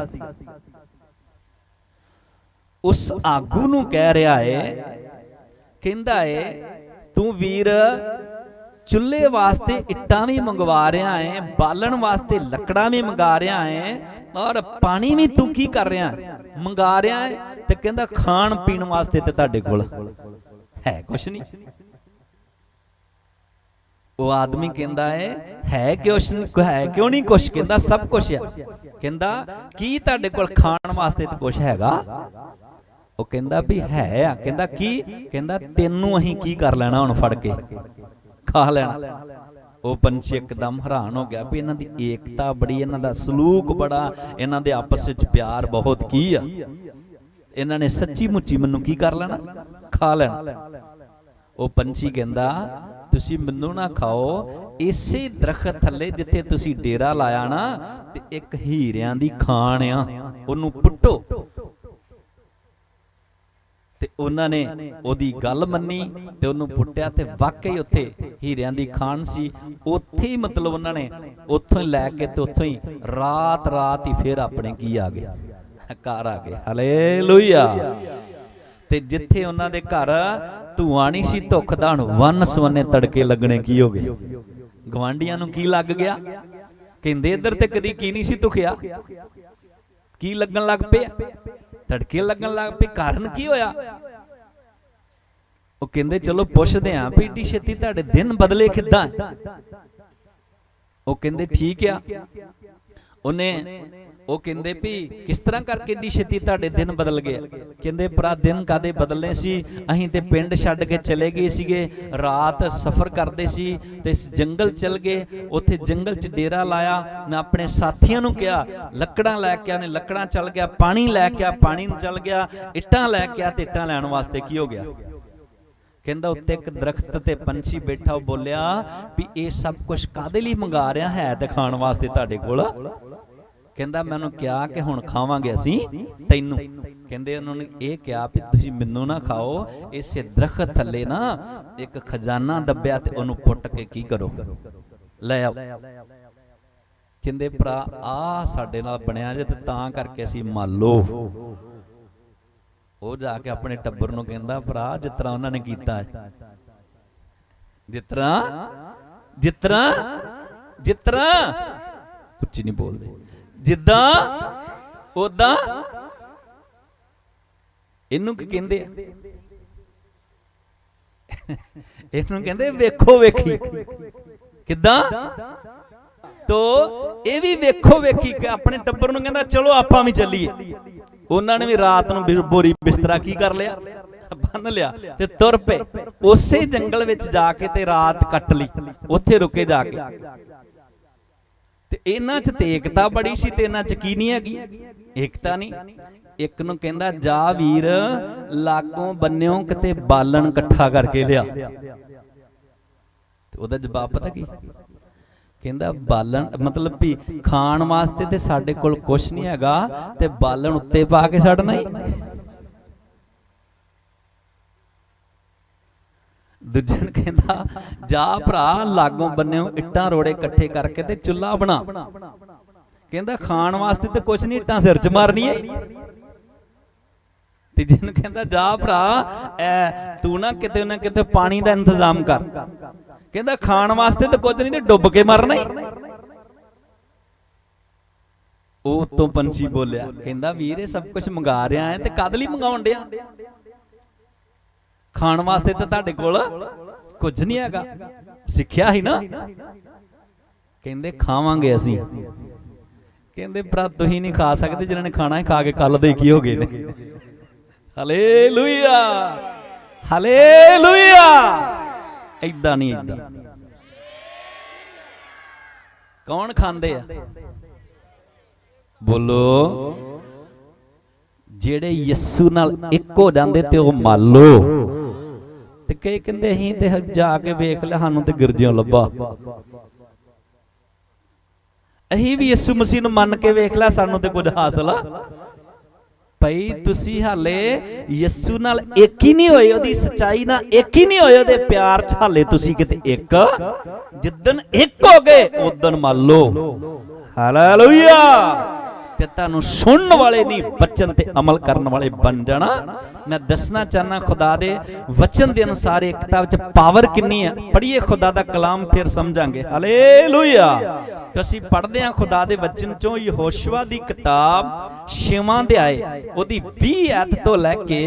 Speaker 1: उस आगू नूं कह रहा है, कहंदा है, तू वीर चुल्हे वास्ते इट्टां भी मंगवा रहा है, बालन वास्ते लकड़ां भी मंगा रहा है, और पानी भी तू की कर रहा है, मंगा रहा है। ते कहंदा खाण पीण वास्ते ते तुहाडे कोल है कुछ नहीं। वो आदमी कहंदा है क्यों नहीं कुछ? कहंदा सब कुछ है। कहंदा की तुहाडे कोल खाण वास्ते ते कुछ हैगा? वो कहंदा भी है। कहंदा की? कहंदा तेनू अहीं की कर लेना हुण, फड़ के खा लेना। वो पंछी एकदम हैरान हो गया भी इन्हां दी एकता बड़ी, इन्हां दा सलूक बड़ा, इन्हां दे आपस विच प्यार बहुत की आ। इन्हां ने सच्ची मुच्ची मैनू की कर लेना, खा लेना। वो पंछी कहंदा तुसी मैनू ना खाओ, इसे दरखत थल्ले जिथे तुसी डेरा लाया ना, ते एक हीरियां दी खान आ, ओनू पुट्टो। ते उन्हां ने ओदी गल मन्नी ते ओनू पुट्टिया ते वाकई उत्थे हीरियां दी खान सी। उत्थे ही मतलब उन्हां ने उत्थों लैके ते उत्थों ही रात ही फिर अपने की आ गए, घर आ गए। हालेलुया। ते जिथे उन्हां दे घर धुआं नहीं सी, धुख धाण वन सवन्ने तड़के लगने की हो गए। गवांढियां नूं की लग गया, कहंदे इधर ते कदी की नहीं सी धुखिया, की लगन लग पिया, तड़के लगन लग पे, कारण की होया? वो कहंदे चलो पुछदे हां भी एडी छेती तुहाडे दिन बदले किदां? वो कहंदे ठीक आ। उन्हें वो कहंदे भी किस तरह करके एडी छेती तुहाडे दिन बदल गए? कहंदे भरा दिन कादे बदलने सी, अहीं ते पिंड छड्ड के चले गए सीगे, रात सफर करदे सी ते जंगल चल गए। उत्थे जंगल च डेरा लाया, मैं अपने साथियों नूं कहा लकड़ां लैके आ, उन्हें लकड़ां चल गया, पानी लैके आ, पानी चल गया, इट्टां लैके आ ते इट्टां लैण वास्ते की हो गया? कहंदा उत्ते एक दरखत ते पंछी बैठा, वो बोलिया भी ये सब कुछ कादे लई मंगा रहा है ते खाण वास्ते तुहाडे कोल? कहंदा मैनूं क्या कि हुण खावांगे असीं तैनूं। कहंदे उन्होंने ये कहा भी तुसीं मैनूं ना खाओ, इसे दरखत थल्ले ना एक खजाना दब्बिया ते ओनूं पुੱਟ के की करो, ले आओ। कहंदे भरा आ साडे नाल बणिया जे ते तां करके असीं मान लो। वो जाके अपने टब्बर नूं कहंदा भरा जिस तरह उन्हां ने कीता है, जिस तरह कुछ नहीं बोलते, जिद्दां उदां इनू की कहंदे? इनू कहंदे वेखो वेखी। किदां? तो ये भी वेखो वेखी अपने टब्बर नूं कहंदा चलो आपां भी चलीए। उन्होंने भी रात नूं बोरी बिस्तरा की कर लिया, बन लिया ते तुर पे। उसे जंगल विच जाके ते रात कट ली, उत्थे रुके जाके। ते इन्हां च ते एकता बड़ी सी ते इन्हां च की नहीं हैगी? एकता नहीं। एक नूं कहंदा जा वीर लागों बन्नियों किते बालन इकट्ठा करके लिया। ते ओदा जवाब पता की? कहंदा बालन मतलब भी खाण वास्ते ते साडे कोल कुछ नहीं हैगा, ते बालन उत्ते पा के सड़ना ही। दूजे ने कहंदा जा भरा लागों बन्नियों इट्टां रोड़े इकट्ठे करके ते चुल्हा बना। कहंदा खाण वास्ते ते कुछ नहीं, इट्टां सिर च मारनी है। तीजे ने कहंदा जा भरा तू ना किते पानी दा इंतजाम कर। कहंदा खाण वास्ते तो कुछ नहीं, ते डुब के मरना ही। ओ तो पंछी बोलिया, कहंदा वीर सब कुछ मंगा रहा है ते कद लई मंगाउण दिया? ਖਾਣ ਵਾਸਤੇ ਤਾਂ ਤੁਹਾਡੇ ਕੋਲ ਕੁਝ ਨਹੀਂ ਹੈਗਾ। ਸਿੱਖਿਆ ਹੀ ਨਾ, ਕਹਿੰਦੇ ਖਾਵਾਂਗੇ ਅਸੀਂ। ਕਹਿੰਦੇ ਭਰਾ ਤੁਸੀਂ ਨਹੀਂ ਖਾ ਸਕਦੇ, ਜਿਨ੍ਹਾਂ ਨੇ ਖਾਣਾ ਹੈ ਖਾ ਕੇ ਕੱਲ ਦੇ ਕੀ ਹੋ ਗਏ ਨੇ। Hallelujah, hallelujah. ਏਦਾਂ ਨਹੀਂ, ਏਦਾਂ ਕੌਣ ਖਾਂਦੇ ਆ? ਬੋਲੋ। ਜਿਹੜੇ ਯਿਸੂ ਨਾਲ ਇੱਕ ਹੋ ਜਾਂਦੇ ਤੇ ਉਹ ਮੰਨ ਲਓ। ਤੇ ਕਈ ਕਹਿੰਦੇ ਅਸੀਂ ਤੇ ਜਾ ਕੇ ਵੇਖ ਲਿਆ, ਸਾਨੂੰ ਤੇ ਗਿਰਜਿਓਂ ਲੱਭਾ। ਅਸੀਂ ਵੀ ਯਿਸੂ ਮਸੀਹ ਨੂੰ ਮੰਨ ਕੇ ਵੇਖ ਲਿਆ, ਸਾਨੂੰ ਤੇ ਕੁਝ ਹਾਸਲ ਆ। ਭਾਈ ਤੁਸੀਂ ਹਾਲੇ ਯਿਸੂ ਨਾਲ ਇੱਕ ਹੀ ਨਹੀਂ ਹੋਏ, ਉਹਦੀ ਸੱਚਾਈ ਨਾਲ ਇੱਕ ਹੀ ਨਹੀਂ ਹੋਏ, ਉਹਦੇ ਪਿਆਰ 'ਚ ਹਾਲੇ ਤੁਸੀਂ ਕਿਤੇ ਇੱਕ। ਜਿੱਦਣ ਇੱਕ ਹੋ ਗਏ ਉਦਣ ਮੰਨ ਲਓ। ਹਾਲੇਲੂਇਆ। ਤੇ ਤੁਹਾਨੂੰ ਸੁਣਨ ਵਾਲੇ ਨਹੀਂ, ਵਚਨ ਤੇ ਅਮਲ ਕਰਨ ਵਾਲੇ ਬਣ ਜਾਣਾ। मैं दसना चाहना खुदा दे वचन के अनुसार एक किताब च पावर कितनी है। पढ़िए खुदा दा कलाम, फिर समझांगे। हालेलुया। तो असीं पढ़दे हां खुदा दे वचन चों यहोशुआ दी किताब 6वां अध्याय ओदी 20 आयत तो लैके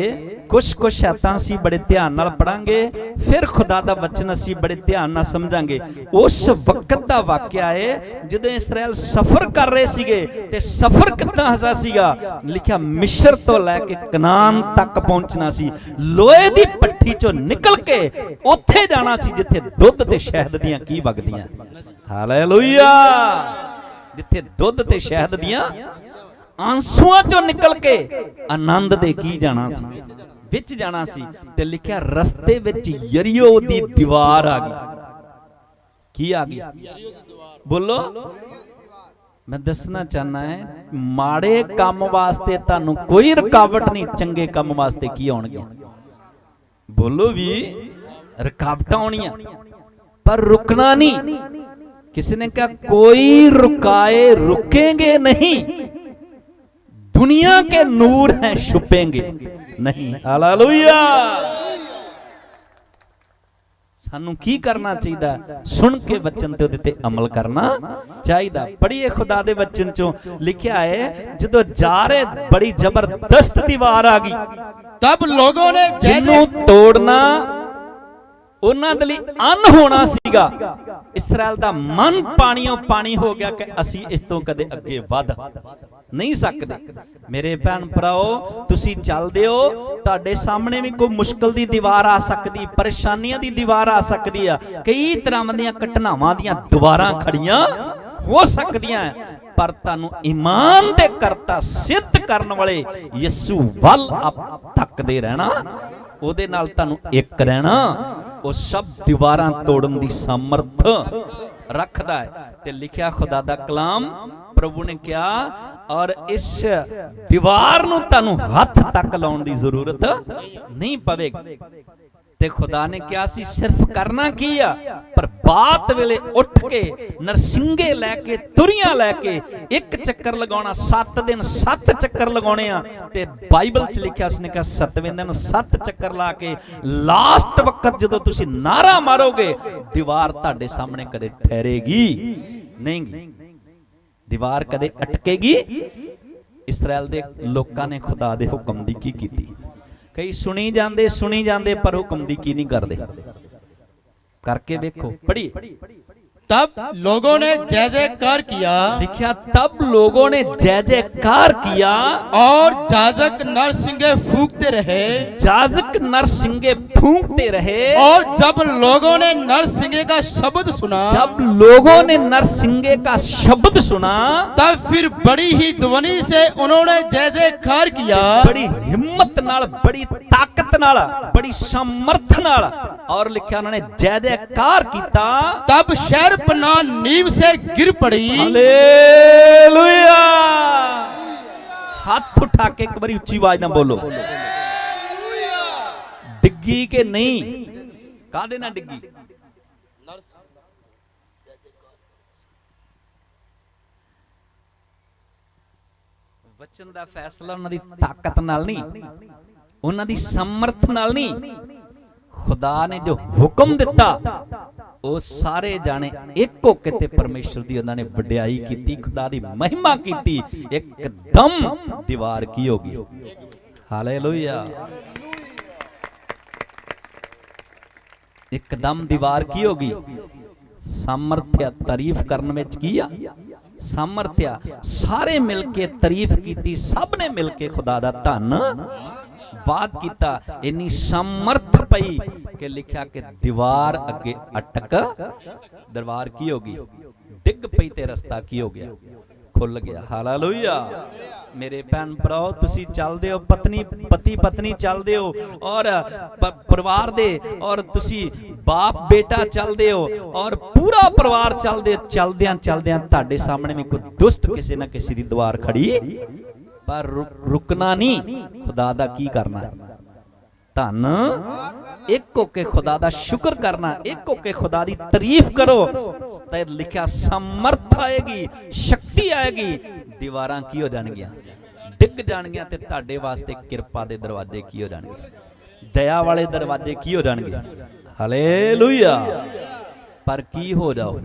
Speaker 1: कुछ आयतां असीं बड़े ध्यान नाल पढ़ांगे, फिर खुदा दा वचन असीं बड़े ध्यान नाल समझांगे। उस वक्त दा वाकया है जदों इसराइल सफर कर रहे सीगे, ते सफर कितना हसा सीगा। लिखिया मिस्र तो लैके कनान तक पहुंचना सी। लोहे दी पट्टी चों निकल के उत्थे जाना सी जिथे दुध ते शहद दियां की वगदियां। हालेलुया। जिथे दुध ते शहद दियां आंसुआं चों निकल के आनंद दे की जाना सी, विच जाना सी। ते लिखिया रस्ते विच यरीहो दी दीवार आ गई। की आ गई? बोलो। मैं दसना चाहना है माड़े काम वास्ते तानू कोई रुकावट नहीं, चंगे काम वास्ते की आउणगे। बोलो भी रुकावट आउणियां, पर रुकना नहीं। किसी ने कहा कोई रुकाए रुकेंगे नहीं, दुनिया के नूर हैं छुपेंगे नहीं। हालेलुया। सानू की करना चाहिए? सुन के वचन ते ओदे ते अमल करना चाहिए। पढ़िए खुदा दे वचन चों लिखिया है जदों जा रहे बड़ी जबरदस्त दीवार आ गई,
Speaker 3: तब लोगों ने
Speaker 1: जिन्हों तोड़ना उन्हां दे लई अन होना सीगा। इस्राएल दा मन पाणियों पानी हो गया कि असीं इस तों कदे अगे वध नहीं सकते। मेरे भैन भराओ तुसी चलदे हो, तुहाडे सामने भी कोई मुश्किल दी दीवार आ सकदी, परेशानियां दी दीवार आ सकदी आ, कई तरह दीयां घटनावां दीयां दीवारां खड़ियां हो सकदियां, पर तुहानू ईमान दे करता सिद्ध करन वाले यीशु वल आप तकदे रहना, ओदे नाल तुहानू एक रहना। वो सब दीवारां तोड़न दी सामर्थ रखदा है। ते लिखिया खुदा दा कलाम प्रभु ने क्या, और इस दीवार नू तानू हाथ तक लाउण दी जरूरत नहीं पवेगी। ते खुदा ने क्या सी सिर्फ करना की आ, पर बात वेले उठ के नरसिंगे लैके तुरियां लैके एक चक्कर लगाना, 7 दिन 7 चक्कर लगाने आ। ते बाइबल च लिखिया उसने कहा 7वें दिन 7 चक्कर ला के लास्ट वक्त जदों तुसी नारा मारोगे दीवार तुहाडे सामने कदे ठहरेगी नहीं, दीवार कदे अटकेगी। इसराइल दे लोकां ने खुदा दे हुक्म दी की कीती? कई सुनी जाते पर हुक्म दी की नहीं करते। करके देखो। पढ़िए।
Speaker 3: तब लोगों ने जय जयकार किया।
Speaker 1: लिखा तब लोगों ने जय जयकार किया,
Speaker 3: और जाजक नरसिंगे फूंकते रहे।
Speaker 1: जाजक नरसिंगे फूंकते रहे।
Speaker 3: और जब लोगों ने नरसिंगे का शब्द सुना,
Speaker 1: जब लोगों ने नरसिंगे का शब्द सुना,
Speaker 3: तब फिर बड़ी ही ध्वनि से उन्होंने जय जयकार किया।
Speaker 1: बड़ी हिम्मत नाल, बड़ी ताकत नाल, बड़ी सामर्थ नाल, और लिखा उन्होंने जय जयकार किया।
Speaker 3: तब शहर पनाह नींव से गिर पड़ी।
Speaker 1: हालेलुया। हाथ उठा के एक बार ऊंची आवाज ना बोलो। डिग्गी के नहीं, कादे ना डिग्गी? वचन दा फैसला उन्हां दी ताकत नाल नहीं, उन्हां दी समर्थ नाल नहीं। खुदा ने जो हुक्म दिता वो सारे जाने एक होके ते परमेश्वर दी उन्होंने वड्याई की, खुदा दी महिमा की, एकदम दीवार की होगी। हालेलुया। ਇੱਕਦਮ ਦੀਵਾਰ ਕੀ ਹੋ ਗਈ? ਸਾਮਰਥਿਆ ਤਾਰੀਫ ਕਰਨ ਵਿੱਚ ਕੀ ਆ? ਸਾਮਰਥਿਆ। ਸਾਰੇ ਮਿਲ ਕੇ ਤਾਰੀਫ ਕੀਤੀ, ਸਭ ਨੇ ਮਿਲ ਕੇ ਖੁਦਾ ਦਾ ਧੰਨਵਾਦ ਕੀਤਾ। ਇੰਨੀ ਸਮਰਥ ਪਈ ਕਿ ਲਿਖਿਆ ਕਿ ਦੀਵਾਰ ਅੱਗੇ ਅਟਕ, ਦੀਵਾਰ ਕੀ ਹੋ ਗਈ? ਡਿੱਗ ਪਈ ਤੇ ਰਸਤਾ ਕੀ ਹੋ ਗਿਆ? ਖੁੱਲ ਗਿਆ। ਹਾਲੇਲੂਇਆ। ਮੇਰੇ ਭੈਣ ਭਰਾਓ, ਤੁਸੀਂ ਚੱਲਦੇ ਹੋ, ਪਤੀ ਪਤਨੀ ਚੱਲਦੇ ਹੋ, ਔਰ ਪਰਿਵਾਰ ਦੇ, ਔਰ ਤੁਸੀਂ ਬਾਪ ਬੇਟਾ ਚੱਲਦੇ ਹੋ, ਔਰ ਪੂਰਾ ਪਰਿਵਾਰ ਚੱਲਦੇ, ਚਲਦਿਆਂ ਤੁਹਾਡੇ ਸਾਹਮਣੇ ਵੀ ਕੋਈ ਦੁਸ਼ਟ ਕਿਸੇ ਨਾ ਕਿਸੇ ਦੀ ਦੀਵਾਰ ਖੜੀ, ਪਰ ਰੁਕਣਾ ਨਹੀਂ। ਖੁਦਾ ਦਾ ਕੀ ਕਰਨਾ? ਧੰਨ ਇੱਕ ਹੋ ਕੇ ਖੁਦਾ ਦਾ ਸ਼ੁਕਰ ਕਰਨਾ, ਇੱਕ ਹੋ ਕੇ ਖੁਦਾ ਦੀ ਤਾਰੀਫ ਕਰੋ ਤੇ ਲਿਖਿਆ ਸਮਰਥ ਆਏਗੀ, ਸ਼ਕਤੀ ਆਏਗੀ, ਦੀਵਾਰਾਂ ਕੀ ਹੋ ਜਾਣਗੀਆਂ? ਡਿੱਗ ਜਾਣਗੀਆਂ ਤੇ ਤੁਹਾਡੇ ਵਾਸਤੇ ਕਿਰਪਾ ਦੇ ਦਰਵਾਜ਼ੇ ਕੀ ਹੋ ਜਾਣਗੇ? ਦਇਆ ਵਾਲੇ ਦਰਵਾਜ਼ੇ ਕੀ ਹੋ ਜਾਣਗੇ? ਹਾਲੇਲੂਇਆ। ਪਰ ਕੀ ਹੋ ਜਾਓ?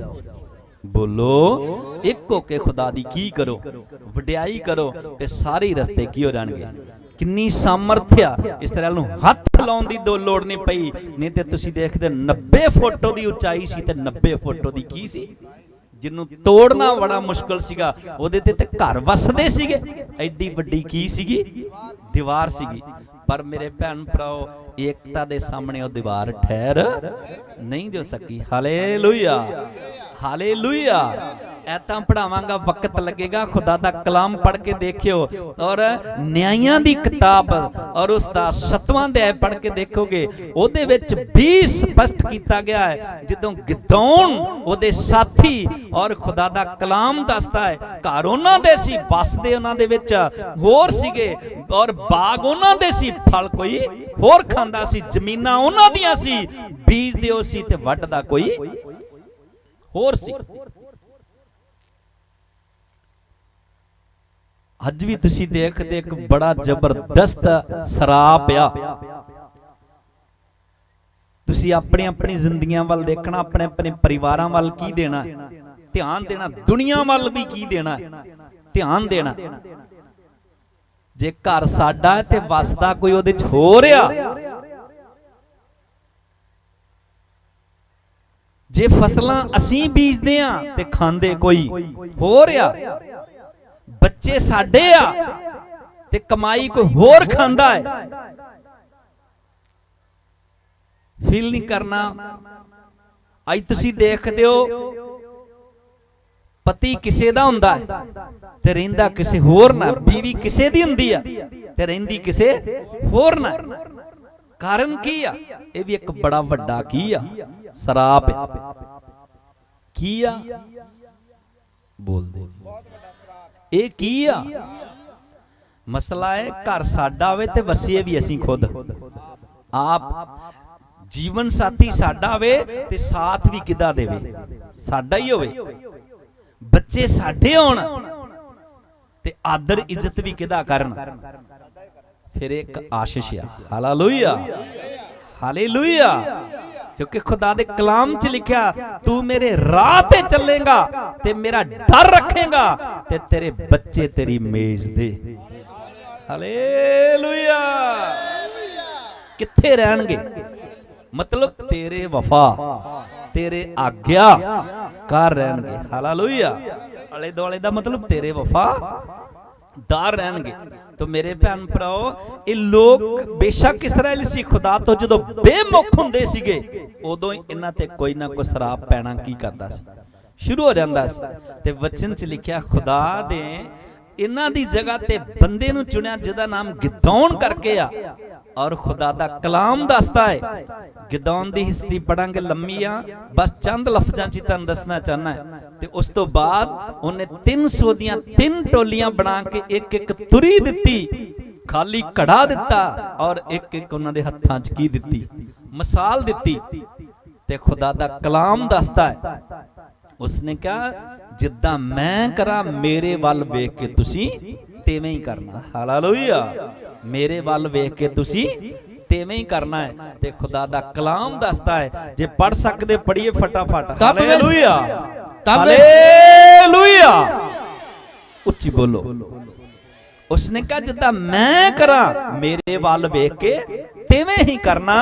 Speaker 1: ਬੋਲੋ, ਇੱਕ ਹੋ ਕੇ ਖੁਦਾ ਦੀ ਕੀ ਕਰੋ? ਵਡਿਆਈ ਕਰੋ ਤੇ ਸਾਰੇ ਰਸਤੇ ਕੀ ਹੋ ਜਾਣਗੇ? ਕਿੰਨੀ ਸਾਮਰਥਿਆ। ਇਸ ਤਰ੍ਹਾਂ ਨੂੰ ਹੱਥ ਲਾਉਣ ਦੀ ਲੋੜ ਨਹੀਂ ਪਈ, ਨਹੀਂ ਤੇ ਤੁਸੀਂ ਦੇਖਦੇ 90 ਫੁੱਟ ਦੀ ਉਚਾਈ ਸੀ ਤੇ 90 ਫੁੱਟ ਦੀ ਕੀ ਸੀ, ਜਿਹਨੂੰ ਤੋੜਨਾ ਬੜਾ ਮੁਸ਼ਕਲ ਸੀਗਾ। ਉਹਦੇ ਤੇ ਘਰ ਵਸਦੇ ਸੀਗੇ, ਐਡੀ ਵੱਡੀ ਕੀ ਸੀਗੀ? ਦੀਵਾਰ ਸੀਗੀ। ਪਰ ਮੇਰੇ ਭੈਣ ਭਰਾਓ, ਏਕਤਾ ਦੇ ਸਾਹਮਣੇ ਉਹ ਦੀਵਾਰ ਠਹਿਰ ਨਹੀਂ ਜੋ ਸਕੀ। Hallelujah, hallelujah. ਐਤਾਂ ਪੜਾਵਾਂਗਾ, ਵਕਤ ਲੱਗੇਗਾ। ਖੁਦਾ ਦਾ ਕਲਾਮ ਪੜ੍ਹ ਕੇ ਦੇਖਿਓ, ਔਰ ਨਿਆਂਇਆਂ ਦੀ ਕਿਤਾਬ ਔਰ ਉਸ ਦਾ 7ਵਾਂ ਅਧਿਆਇ ਪੜ੍ਹ ਕੇ ਦੇਖੋਗੇ, ਉਹਦੇ ਵਿੱਚ ਵੀ ਸਪਸ਼ਟ ਕੀਤਾ ਗਿਆ ਹੈ ਜਦੋਂ ਗਿਦੌਨ ਉਹਦੇ ਸਾਥੀ ਔਰ ਖੁਦਾ ਦਾ ਕਲਾਮ ਦੱਸਦਾ ਹੈ, ਘਰ ਉਹਨਾਂ ਦੇ ਸੀ, ਬਸਦੇ ਉਹਨਾਂ ਦੇ ਵਿੱਚ ਹੋਰ ਸੀਗੇ, ਔਰ ਬਾਗ ਉਹਨਾਂ ਦੇ ਸੀ, ਫਲ ਕੋਈ ਹੋਰ ਖਾਂਦਾ ਸੀ, ਜ਼ਮੀਨਾਂ ਉਹਨਾਂ ਦੀਆਂ ਸੀ, ਬੀਜਦੇ ਉਹ ਸੀ ਤੇ ਵੱਢਦਾ ਕੋਈ ਹੋਰ ਸੀ। ਅੱਜ ਵੀ ਤੁਸੀਂ ਦੇਖਦੇ ਇੱਕ ਬੜਾ ਜ਼ਬਰਦਸਤ ਸਰਾਪ ਆ। ਤੁਸੀਂ ਆਪਣੀ ਆਪਣੀ ਜ਼ਿੰਦਗੀਆਂ ਵੱਲ ਦੇਖਣਾ, ਆਪਣੇ ਆਪਣੇ ਪਰਿਵਾਰਾਂ ਵੱਲ ਕੀ ਦੇਣਾ? ਧਿਆਨ ਦੇਣਾ। ਦੁਨੀਆ ਵੱਲ ਵੀ ਕੀ ਦੇਣਾ? ਧਿਆਨ ਦੇਣਾ। ਜੇ ਘਰ ਸਾਡਾ ਤੇ ਵਸਦਾ ਕੋਈ ਉਹਦੇ ਚ ਹੋ ਰਿਹਾ, ਜੇ ਫਸਲਾਂ ਅਸੀਂ ਬੀਜਦੇ ਆ ਤੇ ਖਾਂਦੇ ਕੋਈ ਹੋ ਰਿਹਾ, ਬੱਚੇ ਸਾਡੇ ਆ ਤੇ ਕਮਾਈ ਕੋਈ ਹੋਰ ਖਾਂਦਾ ਹੈ, ਫੀਲ ਨਹੀਂ ਕਰਨਾ। ਅੱਜ ਤੁਸੀਂ ਦੇਖਦੇ ਹੋ, ਪਤੀ ਕਿਸੇ ਦਾ ਹੁੰਦਾ ਹੈ ਤੇ ਰਹਿੰਦਾ ਕਿਸੇ ਹੋਰ ਨਾਲ, ਬੀਵੀ ਕਿਸੇ ਦੀ ਹੁੰਦੀ ਆ ਤੇ ਰਹਿੰਦੀ ਕਿਸੇ ਹੋਰ ਨਾਲ। ਕਾਰਨ ਕੀ ਆ? ਇਹ ਵੀ ਇੱਕ ਬੜਾ ਵੱਡਾ ਕੀ ਆ? ਸਰਾਪ ਹੈ। ਕੀ ਆ? ਬੋਲਦੇ ਇਹ ਕੀ ਆ? ਮਸਲਾ ਹੈ ਘਰ ਸਾਡਾ ਹੋਵੇ ਤੇ ਵਸੀਏ ਵੀ ਅਸੀਂ ਖੁਦ ਆਪ, ਜੀਵਨ ਸਾਥੀ ਸਾਡਾ ਹੋਵੇ ਤੇ ਸਾਥ ਵੀ ਕਿਦਾ ਦੇਵੇ? ਸਾਡਾ ਹੀ ਹੋਵੇ। ਬੱਚੇ ਸਾਡੇ ਹੋਣ ਤੇ ਆਦਰ ਇੱਜ਼ਤ ਵੀ ਕਿਦਾ ਕਰਨ? ਫਿਰ ਇੱਕ ਆਸ਼ੀਸ਼ ਆ। Hallelujah, hallelujah. ਕਿਉਂਕਿ ਖੁਦਾ ਦੇ ਕਲਾਮ 'ਚ ਲਿਖਿਆ, ਤੂੰ ਮੇਰੇ ਰਾਹ ਤੇ ਚੱਲੇਗਾ ਤੇ ਮੇਰਾ ਡਰ ਰੱਖੇਗਾ ਤੇ ਤੇਰੇ ਬੱਚੇ ਤੇਰੀ ਮੇਜ਼ ਦੇ। ਹਾਲੇਲੂਇਆ। ਕਿੱਥੇ ਰਹਿਣਗੇ? ਮਤਲਬ ਤੇਰੇ ਵਫਾ, ਤੇਰੇ ਆਗਿਆ ਕਰ ਰਹਿਣਗੇ। ਹਾਲੇਲੂਇਆ। ਅਲੇ ਦੁਆਲੇ ਦਾ ਮਤਲਬ ਤੇਰੇ ਵਫਾ ਦਾਰ ਰਹਿਣਗੇ। तो मेरे भैन भराओ, ये लोग बेशक इसराइल सी, खुदा तो जो बेमुख हुंदे सीगे उदों इन्हां ते कोई ना कोई शराब पैना की करदा सी, शुरू हो जांदा सी। ते वचन च लिखिया, खुदा दे इन्हां दी जगह ते बंदे नूं चुनिया जिहदा नाम गिदौन करके आ, और खुदा दा कलाम दसदा है। गिदौन दी हिस्ट्री पढ़ांगे, लंबी आ, बस चंद लफ्जां च तुहानूं दसना चाहना है। ते उस तो बाद उन्हें 300 दियां 3 टोलियां बना के एक एक तुरी दिती, खाली घड़ा दिता और एक एक उन्हां दे हत्थां च की दिती, मिसाल दिती। ते खुदा दा कलाम दसदा है, उसने कहा जिद्दां मैं करा मेरे वल वेख के तुसी तेवें ही करना। हालेलुया। मेरे वल वेख के तुसी तेवें ही करना है। ते खुदा दा कलाम दसदा है, जे पढ़ सकदे पढ़िए फटाफट। Hallelujah, hallelujah. उच्ची बोलो। उसने कहा जिद्दां मैं करा मेरे वल वेख के तेवें ही करना।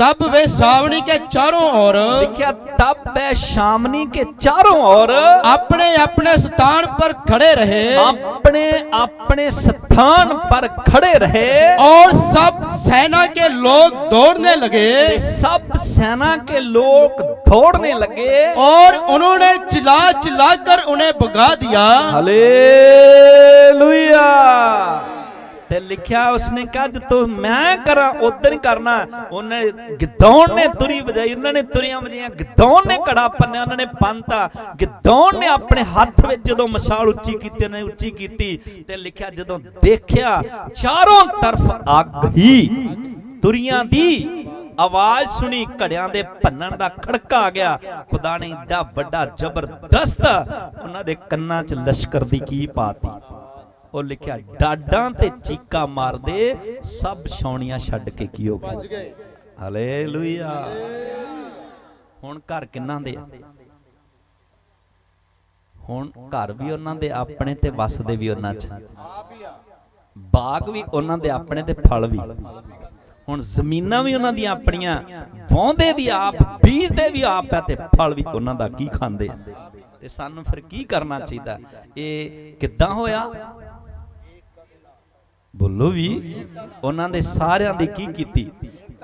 Speaker 3: तब वे छावनी के चारों ओर,
Speaker 1: देखिया तब वह शामनी के चारों ओर
Speaker 3: अपने अपने स्थान पर खड़े रहे,
Speaker 1: अपने अपने स्थान पर खड़े रहे,
Speaker 3: और सब सेना के लोग दौड़ने लगे,
Speaker 1: सब सेना के लोग दौड़ने लगे,
Speaker 3: और उन्होंने चिल्ला चिल्ला कर उन्हें भगा दिया।
Speaker 1: हालेलुया। ते लिखा उसने कहा तो मैं करा उधर ही करना। उन्हें गिदौन ने तुरी बजाई, उन्होंने तुरियां बजाइयां, गिदौन ने कड़ा पन्निया, उन्होंने पांता, गिदौन ने अपने हाथ में जदों मशाल उच्ची की, उन्हें उच्ची की ते लिखा जदों देखिया चारों तरफ अग ही, तुरियां दी आवाज सुनी, घड़ियां दे भन्नण दा खड़का आ गया। खुदा ने एडा बड़ा जबरदस्त उन्हां दे कन्नां च लश्कर दी की पाती। ਉਹ ਲਿਖਿਆ ਡਾਡਾਂ ਤੇ ਚੀਕਾਂ ਮਾਰਦੇ ਸਭ ਛਾਉਣੀਆਂ ਛੱਡ ਕੇ ਕੀ ਹੋ ਗਏ। ਹਾਲੇਲੂਇਆ। ਹੁਣ ਘਰ ਕਿੰਨਾਂ ਦੇ ਆ? ਹੁਣ ਘਰ ਵੀ ਉਹਨਾਂ ਦੇ ਆਪਣੇ ਤੇ ਵਸਦੇ ਵੀ ਉਹਨਾਂ 'ਚ, ਬਾਗ ਵੀ ਉਹਨਾਂ ਦੇ ਆਪਣੇ ਤੇ ਫਲ ਵੀ। ਹੁਣ ਜ਼ਮੀਨਾਂ ਵੀ ਉਹਨਾਂ ਦੀਆਂ ਆਪਣੀਆਂ, ਵਾਹੁੰਦੇ ਵੀ ਆਪ, ਬੀਜਦੇ ਵੀ ਆਪ ਹੈ ਤੇ ਫਲ ਵੀ ਉਹਨਾਂ ਦਾ ਕੀ ਖਾਂਦੇ ਆ। ਤੇ ਸਾਨੂੰ ਫਿਰ ਕੀ ਕਰਨਾ ਚਾਹੀਦਾ? ਇਹ ਕਿੱਦਾਂ ਹੋਇਆ? ਬੋਲੋ ਵੀ। ਉਹਨਾਂ ਦੇ ਸਾਰਿਆਂ ਦੀ ਕੀ ਕੀਤੀ?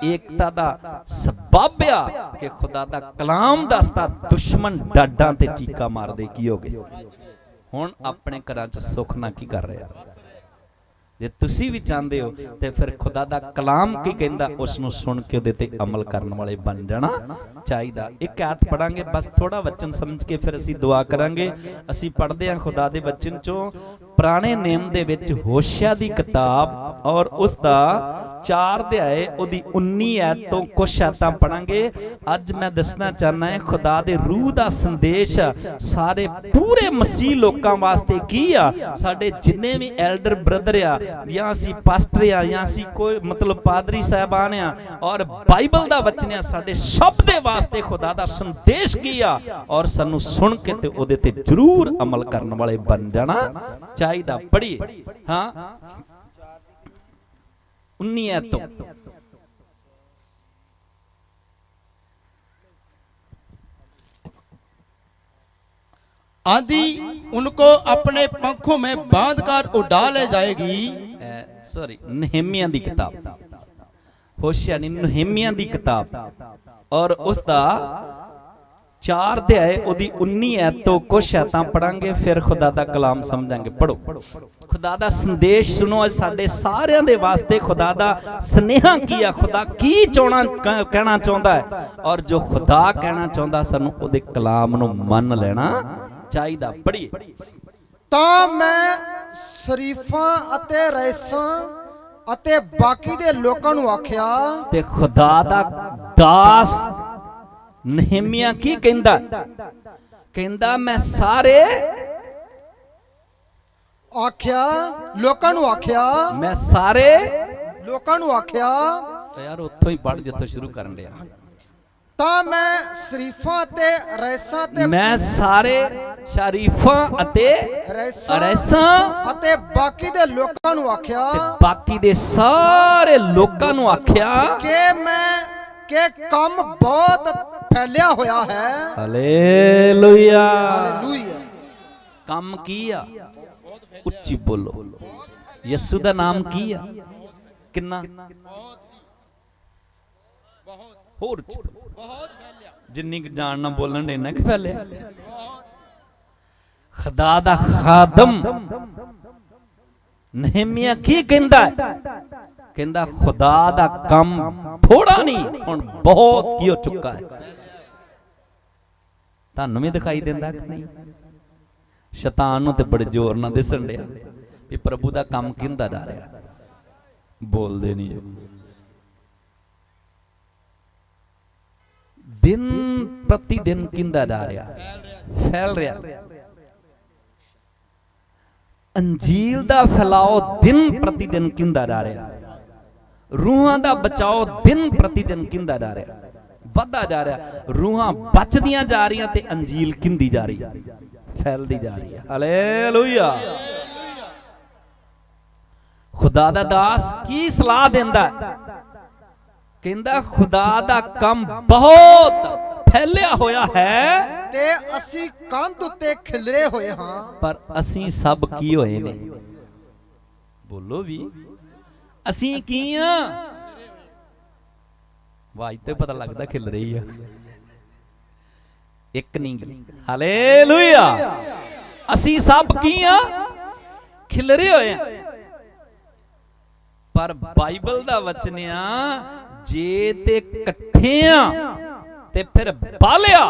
Speaker 1: ਏਕਤਾ ਦਾ ਸਬਬ ਆ ਕਿ ਖੁਦਾ ਦਾ ਕਲਾਮ ਦੱਸਦਾ ਦੁਸ਼ਮਣ ਡਾਡਾਂ ਤੇ ਚੀਕਾਂ ਮਾਰਦੇ ਕੀ ਹੋ ਗਏ। ਹੁਣ ਆਪਣੇ ਘਰਾਂ 'ਚ ਸੁੱਖ ਨਾ ਕੀ ਕਰ ਰਿਹਾ? ਜੇ ਤੁਸੀਂ ਵੀ ਚਾਹੁੰਦੇ ਹੋ ਤੇ ਫਿਰ ਖੁਦਾ ਦਾ ਕਲਾਮ ਕੀ ਕਹਿੰਦਾ ਉਸ ਨੂੰ ਸੁਣ ਕੇ ਉਹਦੇ ਤੇ ਅਮਲ ਕਰਨ ਵਾਲੇ ਬਣ ਜਾਣਾ ਚਾਹੀਦਾ। ਇੱਕ ਆਇਤ ਪੜਾਂਗੇ ਬਸ, ਥੋੜਾ ਵਚਨ ਸਮਝ ਕੇ ਫਿਰ ਅਸੀਂ ਦੁਆ ਕਰਾਂਗੇ। ਅਸੀਂ ਪੜ੍ਹਦੇ ਹਾਂ ਖੁਦਾ ਦੇ ਵਚਨ ਚੋਂ ਪੁਰਾਣੇ ਨੇਮ ਦੇ ਵਿੱਚ ਹੋਸ਼ਿਆ ਦੀ ਕਿਤਾਬ ਔਰ ਉਸ ਦਾ 4 ਅਧਿਆਏ ਉਹਦੀ 19 ਐਤ ਤੋਂ ਕੁਝ ਆਇਤਾਂ ਪੜਾਂਗੇ। ਅੱਜ ਮੈਂ ਦੱਸਣਾ ਚਾਹਨਾ ਹੈ ਖੁਦਾ ਦੇ ਰੂਹ ਦਾ ਸੰਦੇਸ਼ ਸਾਰੇ ਪੂਰੇ ਮਸੀਹ ਲੋਕਾਂ ਵਾਸਤੇ ਕੀ ਆ। ਸਾਡੇ ਜਿੰਨੇ ਵੀ ਐਲਡਰ ਬ੍ਰਦਰ ਆ ਜਾਂ ਅਸੀਂ ਪਾਸਟਰ ਆ ਜਾਂ ਅਸੀਂ ਕੋਈ ਮਤਲਬ ਪਾਦਰੀ ਸਾਹਿਬਾਨ ਆ ਔਰ ਬਾਈਬਲ ਦਾ ਵਚਨ ਆ, ਸਾਡੇ ਸਭ ਦੇ ਵਾਸਤੇ ਖੁਦਾ ਦਾ ਸੰਦੇਸ਼ ਕੀ ਆ ਔਰ ਸਾਨੂੰ ਸੁਣ ਕੇ ਤੇ ਉਹਦੇ ਤੇ ਜ਼ਰੂਰ ਅਮਲ ਕਰਨ ਵਾਲੇ ਬਣ ਜਾਣਾ ਚਾਹੀਦਾ। ਪੜ੍ਹੀਏ ਹਾਂ 19 ਐਤੋਂ।
Speaker 3: आंधी उनको अपने पंखों में बांधकर उड़ा ले जाएगी।
Speaker 1: सॉरी, नहमिया दी किताब, होशिया नहीं, नहमिया दी किताब और उसका 4 अध्याय ਉਹਦੀ 19 ਐਤ ਤੋਂ ਕੁਝ ਆਇਤਾਂ ਪੜਾਂਗੇ, ਫਿਰ ਖੁਦਾ ਦਾ ਕਲਾਮ ਸਮਝਾਂਗੇ। ਪੜੋ, ਖੁਦਾ ਦਾ ਸੰਦੇਸ਼ ਸੁਣੋ। ਅੱਜ ਸਾਡੇ ਸਾਰਿਆਂ ਦੇ ਵਾਸਤੇ ਖੁਦਾ ਦਾ ਸਨੇਹਾ ਕੀ ਆ, ਖੁਦਾ ਕੀ ਕਹਿਣਾ ਚਾਹੁੰਦਾ ਹੈ ਔਰ ਜੋ ਖੁਦਾ ਕਹਿਣਾ ਚਾਹੁੰਦਾ ਸਾਨੂੰ ਉਹਦੇ ਕਲਾਮ ਨੂੰ ਮੰਨ ਲੈਣਾ ਚਾਹੀਦਾ। ਪੜੀਏ।
Speaker 2: ਤਾਂ ਮੈਂ ਸ਼ਰੀਫਾਂ ਅਤੇ ਰਈਸਾਂ ਅਤੇ ਬਾਕੀ ਦੇ ਲੋਕਾਂ ਨੂੰ ਆਖਿਆ,
Speaker 1: ਤੇ ਖੁਦਾ ਦਾ ਦਾਸ ਨਹਿਮੀਆ ਕੀ ਕਹਿੰਦਾ? ਕਹਿੰਦਾ ਮੈਂ ਸਾਰੇ
Speaker 2: ਆਖਿਆ, ਲੋਕਾਂ ਨੂੰ ਆਖਿਆ,
Speaker 1: ਮੈਂ ਸਾਰੇ
Speaker 2: ਲੋਕਾਂ ਨੂੰ ਆਖਿਆ।
Speaker 1: ਯਾਰ ਉੱਥੋਂ ਹੀ ਪੜ ਜਿੱਥੋਂ ਸ਼ੁਰੂ ਕਰਨ ਡਿਆ।
Speaker 2: ਤਾਂ ਮੈਂ ਸ਼ਰੀਫਾਂ ਅਤੇ ਰਈਸਾਂ ਤੇ
Speaker 1: ਮੈਂ ਸਾਰੇ ਸ਼ਰੀਫਾਂ ਅਤੇ ਰਈਸਾਂ
Speaker 2: ਅਤੇ ਬਾਕੀ ਦੇ ਲੋਕਾਂ ਨੂੰ ਆਖਿਆ,
Speaker 1: ਤੇ ਬਾਕੀ ਦੇ ਸਾਰੇ ਲੋਕਾਂ ਨੂੰ ਆਖਿਆ
Speaker 2: ਕਿ ਕੰਮ ਬਹੁਤ ਫੈਲਿਆ ਹੋਇਆ ਹੈ।
Speaker 1: ਹਾਲੇਲੂਇਆ।
Speaker 2: ਹਾਲੇਲੂਇਆ।
Speaker 1: ਕੰਮ ਕੀ ਆ? ਉੱਚੀ ਬੋਲੋ। ਯਿਸੂ ਦਾ ਨਾਮ ਕੀ ਆ? ਕਿੰਨਾ? ਹੋਰ ਜਿੰਨੀ ਜਾਣ ਨਾ ਬੋਲਣ ਦੇ ਨਾ ਕਿ ਫੈਲਿਆ। ਖੁਦਾ ਦਾ ਖਾਦਮ ਨਹਿਮੀਆ ਕੀ ਕਹਿੰਦਾ? ਕਹਿੰਦਾ ਖੁਦਾ ਦਾ ਕੰਮ ਥੋੜਾ ਨਹੀਂ, ਹੁਣ ਬਹੁਤ ਕੀ ਹੋ ਚੁੱਕਾ ਹੈ। ਤੁਹਾਨੂੰ ਵੀ ਦਿਖਾਈ ਦਿੰਦਾ ਕਿ ਨਹੀਂ? ਸ਼ੈਤਾਨ ਨੂੰ ਤੇ ਬੜੇ ਜ਼ੋਰ ਨਾਲ ਦਿਸਣ ਡਿਆ ਵੀ ਪ੍ਰਭੂ ਦਾ ਕੰਮ ਕਿੰਦਾ ਜਾ ਰਿਹਾ। ਬੋਲਦੇ ਨਹੀਂ ਜੋ। दिन प्रतिदिन किंदा जा रहा, फैल रहा। अंजील दा फैलाओ दिन प्रतिदिन किंदा जा रहा। रूहां दा बचाओ दिन प्रतिदिन किंदा जा रहा, वधदा जा रहा। रूहां बचदियां जा रही ते अंजील किंदी जा रही, फैलदी जा रही है। हालेलुया। खुदा दा दास की सलाह देंदा? ਕਹਿੰਦਾ ਖੁਦਾ ਦਾ ਕੰਮ ਬਹੁਤ ਫੈਲਿਆ ਹੋਇਆ ਹੈ
Speaker 2: ਤੇ ਅਸੀਂ ਕੰਧ ਉੱਤੇ ਖਿਲਰੇ ਹੋਏ ਹਾਂ।
Speaker 1: ਪਰ ਅਸੀਂ ਸਭ ਕੀ ਹੋਏ ਨੇ? ਬੋਲੋ ਵੀ, ਅਸੀਂ ਕੀ ਆ? ਆਵਾਜ਼ ਤੇ ਪਤਾ ਲੱਗਦਾ ਖਿਲ ਰਹੀ ਆ। ਇੱਕ ਨਹੀਂ, ਹਾਲੇਲੂਇਆ। ਅਸੀਂ ਸਭ ਕੀ ਆ? ਖਿਲਰੇ ਹੋਏ ਆ। ਪਰ ਬਾਈਬਲ ਦਾ ਵਚਨ ਆ, ਜੇ ਤੇ ਇਕੱਠੇ ਆ ਤੇ ਫਿਰ ਬਾਲਿਆ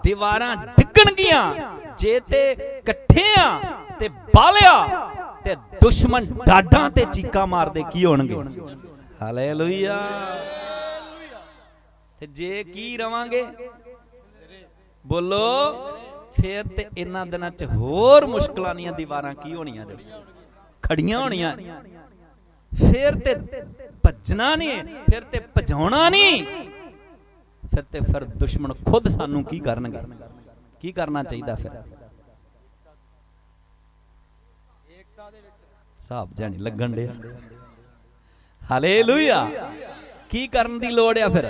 Speaker 1: ਦੀਵਾਰਾਂ ਡਿੱਗਣਗੀਆਂ। ਜੇ ਤੇ ਇਕੱਠੇ ਆ ਤੇ ਬਾਲਿਆ ਤੇ ਦੁਸ਼ਮਣ ਡਾਡਾਂ ਤੇ ਚੀਕਾਂ ਮਾਰਦੇ ਕੀ ਹੋਣਗੇ? ਹਾਲੇਲੂਇਆ। ਤੇ ਜੇ ਕੀ ਰਵਾਂਗੇ? ਬੋਲੋ। ਫੇਰ ਤੇ ਇਹਨਾਂ ਦਿਨਾਂ ਚ ਹੋਰ ਮੁਸ਼ਕਲਾਂ ਦੀਆਂ ਦੀਵਾਰਾਂ ਕੀ ਹੋਣੀਆਂ ਨੇ? ਖੜੀਆਂ ਹੋਣੀਆਂ। ਫਿਰ ਤੇ ਭੱਜਣਾ ਨਹੀਂ, ਫਿਰ ਤੇ ਭਜਾਉਣਾ ਨਹੀਂ, ਫਿਰ ਦੁਸ਼ਮਣ ਖੁਦ ਸਾਨੂੰ ਕੀ ਕਰਨਗੇ? ਕੀ ਕਰਨਾ ਚਾਹੀਦਾ ਫਿਰ? ਹਿਸਾਬ ਜਾਣੀ ਲੱਗਣ ਡਿਆ। ਹਾਲੇਲੂਇਆ। ਕੀ ਕਰਨ ਦੀ ਲੋੜ ਆ ਫਿਰ?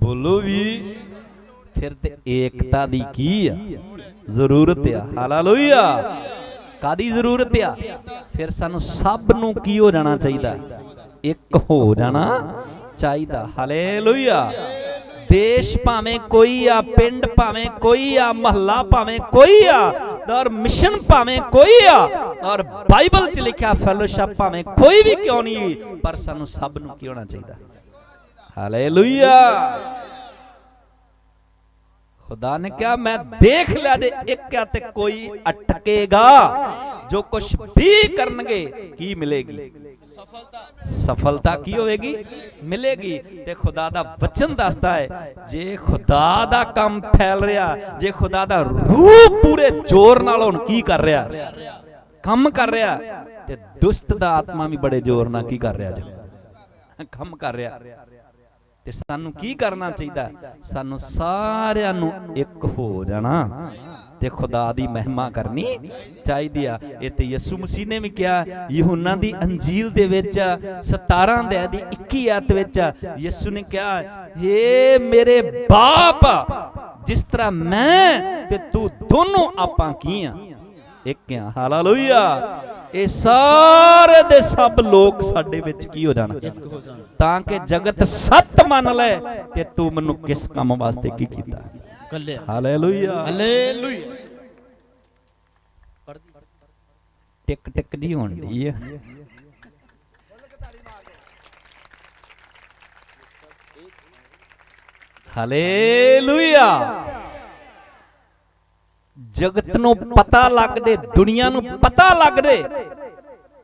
Speaker 1: ਬੋਲੋ ਵੀ। ਫਿਰ ਤੇ ਏਕਤਾ ਦੀ ਕੀ ਆ? ਜ਼ਰੂਰਤ ਆ। ਹਾਲੇਲੂਇਆ। ਕਾਦੀ ਜ਼ਰੂਰਤ ਆ? ਫਿਰ ਸਾਨੂੰ ਸਭ ਨੂੰ ਕੀ ਹੋ ਜਾਣਾ ਚਾਹੀਦਾ? ਇੱਕ ਹੋ ਜਾਣਾ ਚਾਹੀਦਾ। ਹਾਲੇਲੂਇਆ। ਦੇਸ਼ ਭਾਵੇਂ ਕੋਈ ਆ, ਪਿੰਡ ਭਾਵੇਂ ਕੋਈ ਆ, ਮਹੱਲਾ ਭਾਵੇਂ ਕੋਈ ਆ, ਔਰ ਮਿਸ਼ਨ ਭਾਵੇਂ ਕੋਈ ਆ, ਔਰ ਬਾਈਬਲ ਚ ਲਿਖਿਆ ਫੈਲੋਸ਼ਿਪ ਭਾਵੇਂ ਕੋਈ ਵੀ ਕਿਉਂ ਨਹੀਂ, ਪਰ ਸਾਨੂੰ ਸਭ ਨੂੰ ਕੀ ਹੋਣਾ ਚਾਹੀਦਾ? ਹਾਲੇਲੂਇਆ। खुदा ने क्या, मैं देख लिया जे एक क्या ते कोई अटकेगा। जो कुछ भी करनगे की मिलेगी? सफलता की होएगी? मिलेगी। ते खुदा दा वचन दसदा है, जे खुदा दा काम फैल रहा, जे खुदा दा रूह पूरे जोर नाल हुण की कर रहा, काम कर रहा, ते दुष्ट दा आत्मा भी बड़े जोर नाल की कर रहा जे काम कर रहा। ਤੇ ਸਾਨੂੰ ਕੀ ਕਰਨਾ ਚਾਹੀਦਾ? ਸਾਨੂੰ ਸਾਰਿਆਂ ਨੂੰ ਇੱਕ ਹੋ ਜਾਣਾ ਤੇ ਖੁਦਾ ਦੀ ਮਹਿਮਾ ਕਰਨੀ ਚਾਹੀਦੀ ਆ। ਇਹ ਤੇ ਯਿਸੂ ਮਸੀਹ ਨੇ ਵੀ ਕਿਹਾ ਯਹੂਨਾ ਦੀ ਅੰਜੀਲ ਦੇ ਵਿੱਚ 17 ਅਧਿਆਇ ਦੀ 21 ਆਇਤ ਵਿੱਚ ਯਿਸੂ ਨੇ ਕਿਹਾ, ਏ ਮੇਰੇ ਬਾਪ, ਜਿਸ ਤਰ੍ਹਾਂ ਮੈਂ ਤੇ ਤੂੰ ਦੋਨੋਂ ਆਪਾਂ ਕੀ ਆ? ਇੱਕ ਆ। ਹਾਲੇਲੂਇਆ। ਇਹ ਸਾਰੇ ਦੇ ਸਭ ਲੋਕ ਸਾਡੇ ਵਿੱਚ ਕੀ ਹੋ ਜਾਣ? ਇੱਕ ਹੋ ਜਾਣ, ਤਾਂ ਕਿ ਜਗਤ ਸੱਤ ਮੰਨ ਲੈ ਤੇ ਤੂੰ ਮੈਨੂੰ ਕਿਸ ਕੰਮ ਵਾਸਤੇ ਕੀ ਕੀਤਾ? ਕੱਲੇ। ਹਾਲੇਲੂਇਆ। ਹਾਲੇਲੂਇਆ। ਟਿਕ ਟਿਕ ਜੀ ਹੁੰਦੀ ਆ। ਹਾਲੇਲੂਇਆ। जगत ਨੂੰ पता लग दे, दुनिया ਨੂੰ पता लग दे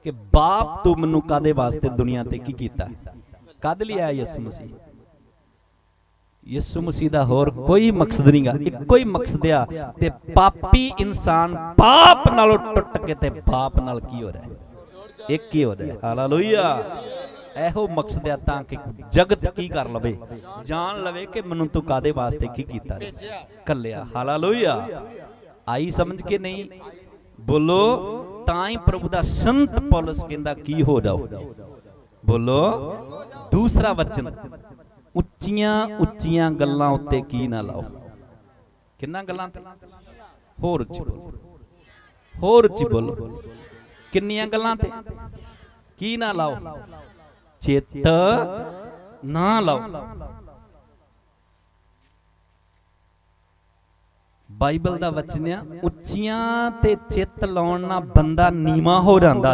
Speaker 1: कि बाप तू मैनू कादे वास्ते दुनिया ते की कीता, कद लिए आया यीशु मसीह। यीशु मसीह दा होर कोई मकसद नहीं गा, इक्को ही मकसद आ ते पापी इंसान पाप नालों टुट के ते बाप नाल की हो रहा है? एक ही हो रहा है। हालेलुया। एहो मकसद आ तां कि जगत की कर लवे, जान लवे कि मैनू तू कादे वास्ते की कीता, कल्लिया। हालेलुया। आई समझ के नहीं? बोलो। ताई प्रभु दा संत पौलुस कहंदा की हो जाओ? बोलो। दूसरा वचन, उच्चियां उच्चियां गल्लां उत्ते की ना लाओ। किन्ना गल्लां ते? होर उच्ची बोलो, होर उच्ची बोलो। किन्नियां गल्लां ते की ना लाओ? चित ना लाओ। बाइबल दा वचन आ, उच्चियां ते चित लाउण नाल बंदा नीवा हो जांदा।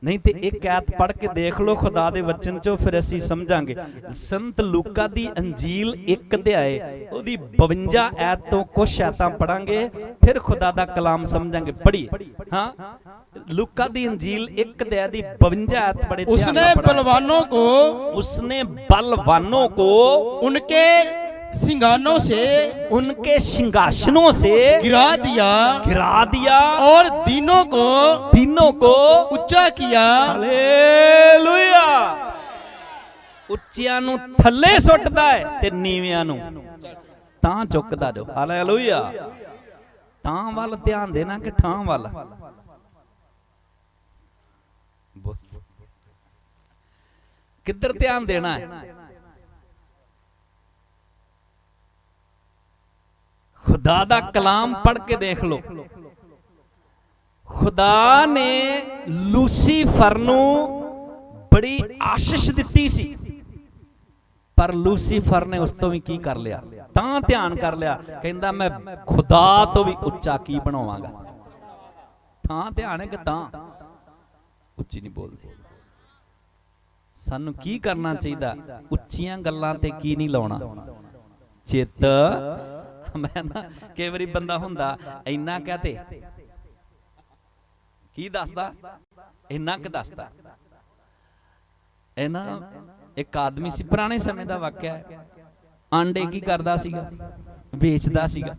Speaker 1: नहीं तो एक आयत पढ़ के देख लो खुदा दे वचन चो, फिर असीं समझांगे। संत लूका दी अंजील 1 अध्याय ओदी 52 आयत तो कुछ आयतां पढ़ांगे, फिर खुदा दा कलाम समझांगे। पढ़िए। हाँ, लूका दी अंजील 1 अध्याय दी 52 आयत पढ़े।
Speaker 3: उसने बलवानों को उनके सिंहासनों से गिरा दिया और दीनों को ऊंचा किया।
Speaker 1: हालेलुया। उच्चियां नूं थल्ले सुटदा है ते नीवियां नूं तां चुकदा जो। हालेलुया। तां वल ध्यान देना कि ठां वल? किधर ध्यान देना है? खुदा दा कलाम पढ़ के देख लो। खुदा ने लूसीफर नू बड़ी आशीष दिती सी, पर लूसीफर ने उस तो भी की कर लिया, तां ध्यान कर लिया, कहंदा मैं खुदा तो भी उच्चा की बनावांगा। तां ध्यान है कि तां उच्ची नहीं बोलते। सानू की करना चाहिए? उच्चियां गल्लां ते की नहीं लाउणा चित। मैं ना कई बारी बंदा हुंदा इन्ना कहते की दसदा, इन्ना क दसदा। ना एक आदमी सी, पुराने समय का वाकया है, आंडे की करदा सीगा, बेचदा सीगा।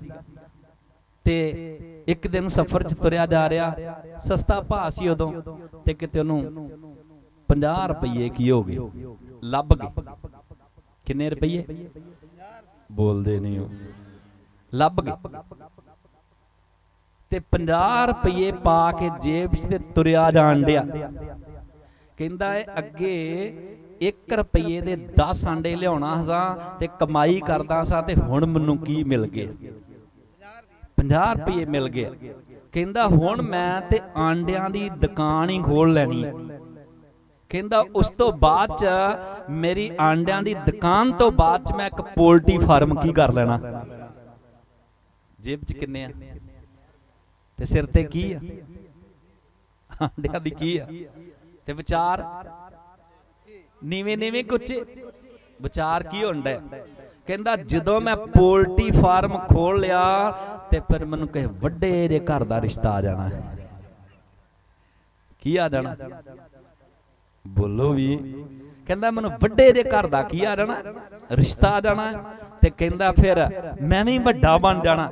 Speaker 1: ते एक दिन सफर च तुरिया जा रहा, सस्ता भाव सी उदों, ते किते उहनूं 50 रुपये की हो गए, लभ गए। किन्ने रुपये? बोलदे नहीं हो। लभ गए ते 50 रुपये पा के जेब च तुरिया जाण दिया। कहंदा है अगे 1 रुपये दे 10 आंडे लियाउणा सां ते कमाई करदा सां, ते हुण मैनूं की मिल गए? 50 रुपये मिल गए। कहंदा हुण मैं ते आंडियां दी दुकान ही खोल लैनी है। कहंदा उस तो बाद च मेरी आंडियां दी दुकान तो बाद च मैं एक पोल्ट्री फार्म की कर लेना। जेब च किन्ने आ ते सिर ते की आ? आंडियां दी की आ? ते विचार नीवें नीवें कुछ विचार की होंदा है? कहंदा जदों मैं पोल्ट्री फार्म खोल लिया ते फिर मैनूं कहे वड्डे जे घर दा रिश्ता आ जाना है। की आ जाना? बोलो भी। कहंदा मैनूं वड्डे जे घर दा की आ जाना? रिश्ता आ जाना है। ते कहंदा फिर मैं भी वड्डा बन जाना।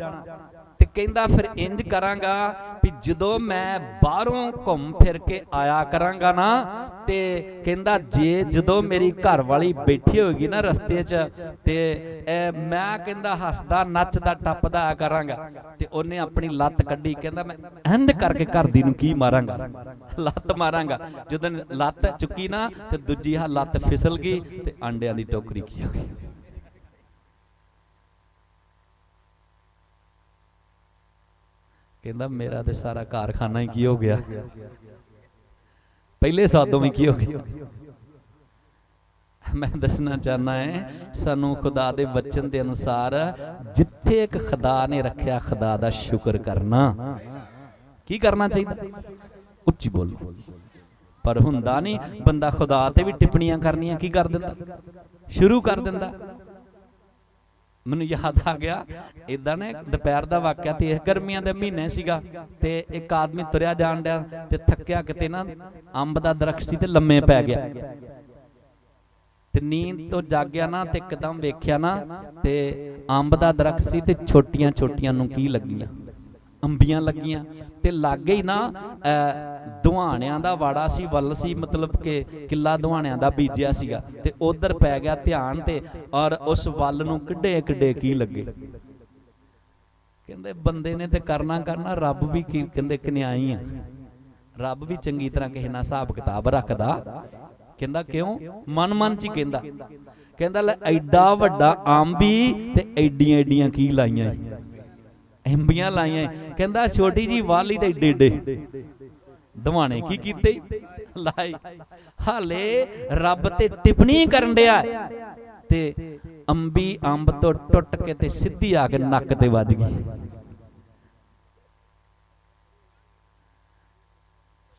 Speaker 1: ते कहंदा फिर इंज करांगा भी जदों मैं बाहरों घूम फिर के आया करांगा ना, ते कहंदा जे जदों मेरी घर वाली बैठी होगी ना रस्ते च, ते मैं कहंदा हसदा नचदा टपदा आया करांगा, ते उन्हें अपनी लत्त कड्डी, कहंदा मैं इंज करके घर दी नूं की मारांगा, लत्त मारांगा। जदों लत्त चुकी ना ते दूजी लत्त फिसल गई ते अंडियां दी टोकरी की हो गई। कहंदा मेरा ते सारा कारखाना ही की हो गया, पहले सादों में की हो गया। मैं दसना चाहना है सानू खुदा दे वचन दे अनुसार जिथे एक खुदा ने रखा खुदा दा शुक्र करना। की करना चाहिए? उच्ची बोलो। पर हुंदा नहीं, बंदा खुदा ते भी टिप्पणियां करनियां की कर दिंदा, शुरू कर दिंदा। मैनूं याद आ गया इदां ने दोपहर का वाकया, ते गर्मियां दे महीने सीगा, ते एक आदमी तुरिया जाण दिया ते थक्किया किते ना अंब दा दरख्त सी ते लम्मे पै गया, ते नींद तो जागया ना, ते एकदम वेख्या ना ते अंब दा दरख्त सी ते छोटियां छोटियां नूं की लगियां? अंबियां लगियां। ते लागे ही ना दुहाणियां दा वाड़ा सी, वल सी, मतलब के किला दुहाणियां दा बीजिया सीगा, ते उधर पै गया ध्यान, ते और उस वल नूं किड्डे किड्डे की लगे। कहंदे बंदे ने ते करना करना, रब भी की कहंदे कन्याई है, रब भी चंगी तरह किसे नाल हिसाब किताब रखदा। कहंदा क्यों? मन मन च ही कहंदा ले एडा वड्डा आंबी ते एडियां एडियां की लाइयां, अंबियां लाइयां। कहंदा छोटी जी वाली ते एडे एडे दवाने की कीते लाई। हाले रब ते टिप्पणी करन दिया ते अंबी अंब तो टुट के ते सीधी आके नक ते वज गई।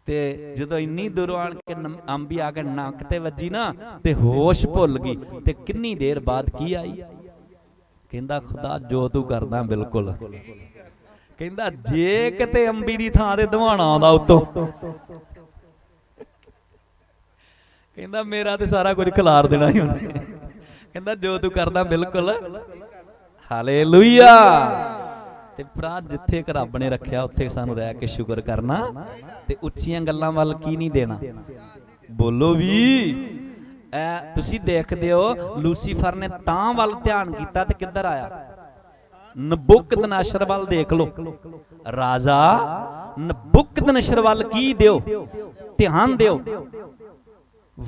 Speaker 1: ते जदों इन्नी दूरों आण के अंबी आके नक ते वजी ना, ते होश भुल गई। ते किन्नी देर बाद की आई? कहंदा खुदा जो तू करदा बिल्कुल। कहंदा जे किते अंबी दी थां ते दवाना आउंदा उत्तों, कहंदा मेरा ते सारा कुछ खिलार देना ही उन्हें। कहंदा जो तू करदा बिल्कुल। हालेलुया। ते भरा जिथे एक रब ने रखिया उत्थे सानू रह के शुक्र करना, ते उच्चियां गल्लां वल की नहीं देना। बोलो भी। तुसी देखदे हो लूसीफर ने तां वल ध्यान कीता ते किधर आया? नबुकदनेस्सर वल देख लो। राजा नबुकदनेस्सर वल की दियो, ध्यान दियो।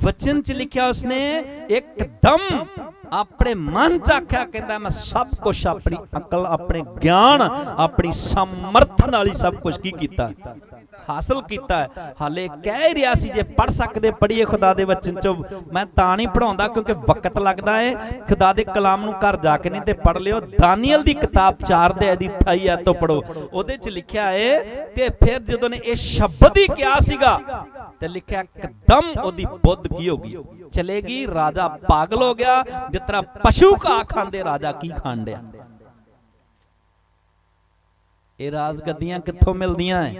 Speaker 1: वचन च लिखा उसने एकदम अपने मन च आख्या, कहता मैं सब कुछ अपनी अकल, अपने ज्ञान, अपनी सामर्थ नाल ही सब कुछ की कीता हासिल किया है। हाले कह ही रहा सी जे पढ़ सकते पढ़िए खुदा दे वचन चो, मैं तां नहीं पढ़ाउंदा क्योंकि वक्त लगता है। खुदा दे कलाम नूं घर जाके नहीं ते पढ़ लियो। दानियल दी किताब 4 अध्याय दी 28 आयत तो पढ़ो, ओदे च लिखिया है ते फिर जदों ने इह शब्द ही किया सीगा ते लिखिया एकदम ओदी बुद्ध की होगी, चलेगी। राजा पागल हो गया, जिस तरह पशु घाह खांदे राजा की खाण दिया। ये राजगद्दियां कित्थों मिलदियां है?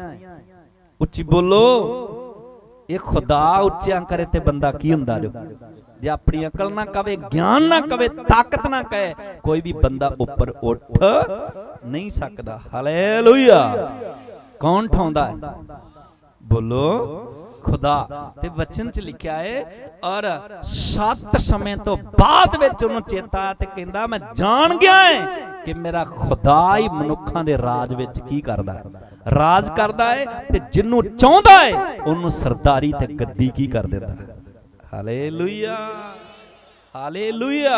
Speaker 1: उच्ची बोलो। ये खुदा उच्चियां करे ते बंदा की हुंदा जो? जे अपनी अकल ना कवे, ज्ञान ना कवे, ताकत ना कहे, कोई भी बंदा ऊपर उठ नहीं सकता। हालेलुया। कौन ठौंदा है? बोलो खुदा। ते वचन च लिखा है और 7 समय तो बाद विच उन्होंने चेता ते कहंदा मैं जान गया है कि मेरा खुदा ही मनुखां दे राज विच की करदा है, राज करदा है ते जिन्नू चाहुंदा है उन्नू सरदारी ते गद्दी की कर देंदा है। Hallelujah, hallelujah.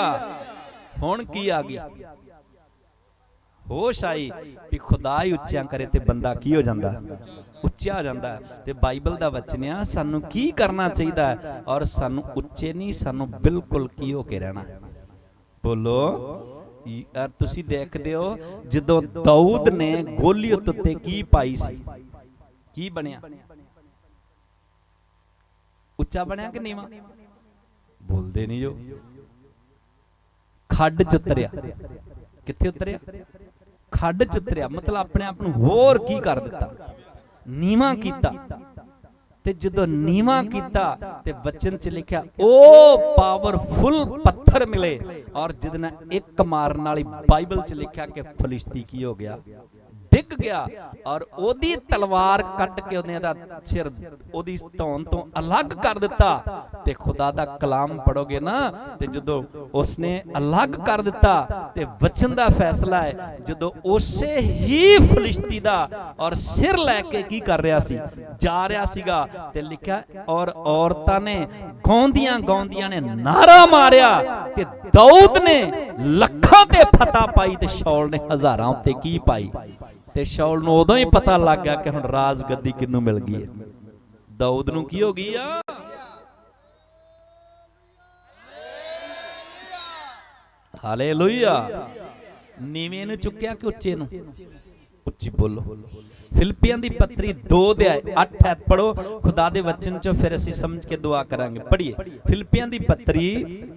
Speaker 1: हुण की आ गई? होश आई भी खुदा ही उच्चियां करे ते बंदा की हो जांदा? उच्चा हो जाता है। ते बाइबल दा वचन आ सानू की करना चाहिए और सानू उच्चे नहीं, सानू बिल्कुल की हो के रहना। बोलो यार, तुसी देखदे हो जदों दाऊद ने गोलियत उत्ते की पाई सी, की बनया? उच्चा बनया कि नीवा? बोलदे नहीं जो। खड्ड च उतरिया। कित्थे उतरिया? खड्ड च उतरिया, मतलब अपने आप नूं होर की कर दिता, नीवा कीता। ते जदों नीवा कीता ते वचन च लिखिया ओ पावरफुल पत्थर मिले और जिदने एक मारन वाली बाइबल च लिखिया कि फलिश्ती की हो गया, डिग गया और ओदी तलवार कट के उन्हें दा सिर ओदी धौन तो अलग कर दिता। ते खुदा दा कलाम पढ़ोगे ना ते जदों उसने अलग कर दिता ते वचन दा फैसला है जदों उसे ही फलिश्ती दा और सिर लैके की कर रहा सी, जा रहा सीगा ते लिखा और औरतां ने गौंदियां गौंदियां ने नारा मारिया ते दाऊद ने लखां ते फतह पाई ते शौल ने हजारां उत्ते की पाई। ते शौल नूं उदों ही पता लग गया कि हुण राज गद्दी किन्नू मिल गई है। दाऊद नूं की हो गई आ? हालेलुया। नीवें नूं चुक्या कि उच्चे नूं? उच्ची बोलो। फिलिपियां दी पत्री 2 अध्याय 8 आयत पढ़ो खुदा दे वचन चो, फिर असीं समझ के दुआ करांगे। पढ़िए फिलिपियां दी पत्री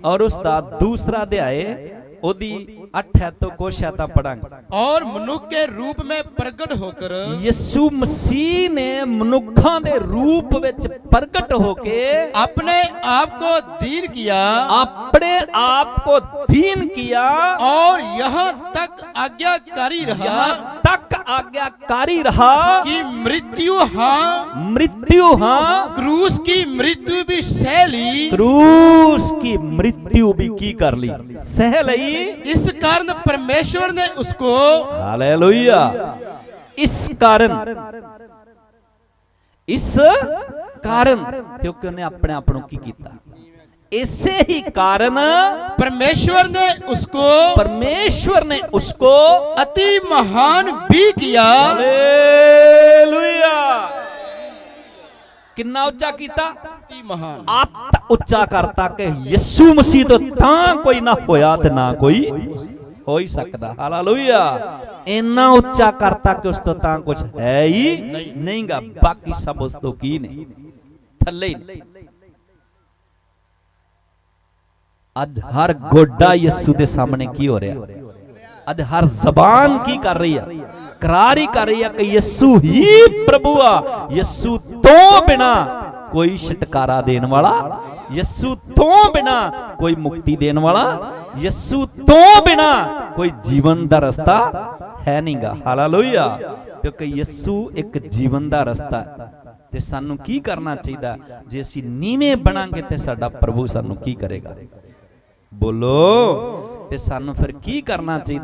Speaker 1: और उसदा दूसरा अध्याय ओदी 8 आयत तो कुछ आयतां पढ़ांगे।
Speaker 3: और मनुष्य के रूप में प्रकट होकर
Speaker 1: यीशु मसीह ने मनुखां दे रूप विच प्रकट होके
Speaker 3: अपने आप को दीन किया,
Speaker 1: अपने आप को दीन किया
Speaker 3: और यहाँ तक आज्ञाकारी रहा,
Speaker 1: यहाँ तक आज्ञाकारी रहा
Speaker 3: कि मृत्यु हाँ
Speaker 1: क्रूस
Speaker 3: की मृत्यु भी सह ली,
Speaker 1: क्रूस की मृत्यु भी की कर ली, सह लई।
Speaker 3: इस कारण परमेश्वर ने उसको,
Speaker 1: हालेलुया, इस कारण क्योंकि उन्हें अपने आप को की कीता, इसे ही कारण परमेश्वर ने उसको
Speaker 3: अति महान भी किया।
Speaker 1: हालेलुया। किन्ना उच्चा कीता?
Speaker 3: अति महान।
Speaker 1: अत उच्चा करता कि यीशु मसीह तो तां कोई ना होया ते ना कोई हो ही सकता। हालेलुया। इन्ना उच्चा करता कि उस तो तां कुछ है ही नहीं गा, बाकी सब उस तो की नहीं, थल्ले ही नहीं। अज हर गोडा यीशु दे सामने की हो रहा? अज हर जबान की कर रही है? करार ही कर रही है कि यीशु ही प्रभु आ। यीशु तो बिना कोई छुटकारा देने वाला, यीशु तो बिना कोई मुक्ति देने वाला, यीशु तो बिना कोई जीवन दा रास्ता है नहींगा। हालेलुया। क्योंकि यीशु एक जीवन दा रास्ता है। ते सानू की करना चाहिए? जे असीं नीवें बनांगे ते साडा प्रभु सानू की करेगा? बोलो। ते सानू फिर की करना चाहिए?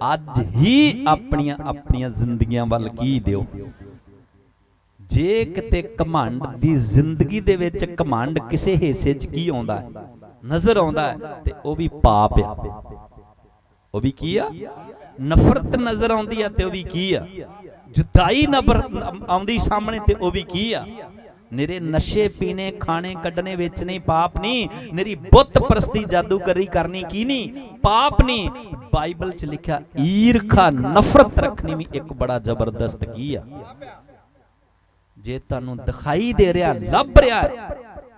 Speaker 1: अज ही अपनियां अपनियां जिंदगियां वाल की दिओ। ਜੇ ਕਿਤੇ ਘਮੰਡ ਦੀ ਜ਼ਿੰਦਗੀ ਦੇ ਵਿੱਚ ਘਮੰਡ ਕਿਸੇ ਹਿੱਸੇ 'ਚ ਕੀ ਆਉਂਦਾ ਹੈ, ਨਜ਼ਰ ਆਉਂਦਾ ਹੈ, ਤੇ ਉਹ ਵੀ ਪਾਪ ਆ। ਉਹ ਵੀ ਕੀ ਆ? ਨਫ਼ਰਤ ਨਜ਼ਰ ਆਉਂਦੀ ਆ ਤੇ ਉਹ ਵੀ ਕੀ ਆ? ਜੁਦਾਈ ਨਫ਼ਰਤ ਆਉਂਦੀ ਸਾਹਮਣੇ ਤੇ ਉਹ ਵੀ ਕੀ ਆ? ਨਿਰੇ ਨਸ਼ੇ ਪੀਣੇ, ਖਾਣੇ ਕੱਢਣੇ, ਵੇਚਣੇ ਪਾਪ ਨਹੀਂ। ਨਿਰੀ ਬੁੱਤ ਪ੍ਰਸਤੀ, ਜਾਦੂਗਰੀ ਕਰਨੀ ਕੀ ਨਹੀਂ? ਪਾਪ ਨਹੀਂ। ਬਾਈਬਲ 'ਚ ਲਿਖਿਆ ਈਰਖਾ, ਨਫ਼ਰਤ ਰੱਖਣੀ ਵੀ ਇੱਕ ਬੜਾ ਜ਼ਬਰਦਸਤ ਕੀ ਆ। ਜੇ ਤੁਹਾਨੂੰ ਦਿਖਾਈ ਦੇ ਰਿਹਾ, ਲੱਭ ਰਿਹਾ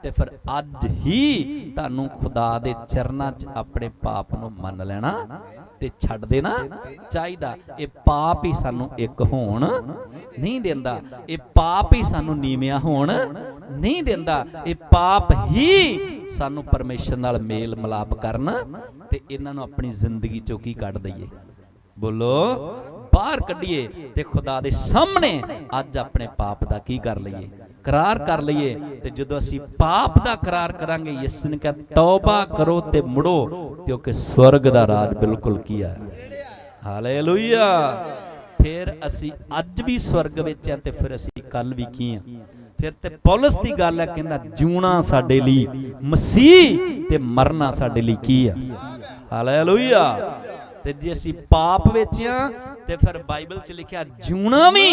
Speaker 1: ਤੇ ਫਿਰ ਅੱਜ ਹੀ ਤੁਹਾਨੂੰ ਖੁਦਾ ਦੇ ਚਰਨਾਂ 'ਚ ਆਪਣੇ ਪਾਪ ਨੂੰ ਮੰਨ ਲੈਣਾ ਤੇ ਛੱਡ ਦੇਣਾ ਚਾਹੀਦਾ। ਇਹ ਪਾਪ ਹੀ ਸਾਨੂੰ ਇੱਕ ਹੋਣ ਨਹੀਂ ਦਿੰਦਾ, ਇਹ ਪਾਪ ਹੀ ਸਾਨੂੰ ਨੀਵਿਆਂ ਹੋਣ ਨਹੀਂ ਦਿੰਦਾ, ਇਹ ਪਾਪ ਹੀ ਸਾਨੂੰ ਪਰਮੇਸ਼ਰ ਨਾਲ ਮੇਲ ਮਿਲਾਪ ਕਰਨ ਤੇ ਇਹਨਾਂ ਨੂੰ ਆਪਣੀ ਜ਼ਿੰਦਗੀ ਚੋਂ ਕੀ ਕੱਢ ਦਈਏ? ਬੋਲੋ, ਬਾਹਰ ਕੱਢੀਏ ਤੇ ਖੁਦਾ ਦੇ ਸਾਹਮਣੇ ਅੱਜ ਆਪਣੇ ਪਾਪ ਦਾ ਕੀ ਕਰ ਲਈਏ? करार कर लीए। ते जदों असीं पाप दा करार करांगे, यीशु ने कहा तौबा करो ते मुड़ो, क्योंकि स्वर्ग दा राज बिल्कुल किया है। हालेलुया। फिर असीं अज भी स्वर्ग विच हैं ते फिर असीं कल भी की हैं। फिर ते पौलुस दी गल है, कहंदा जीना साडे लई मसीह ते मरना साडे लई की है। हालेलुया। ते जे असीं पाप विच हां ते फिर बाइबल च लिखिया जीना भी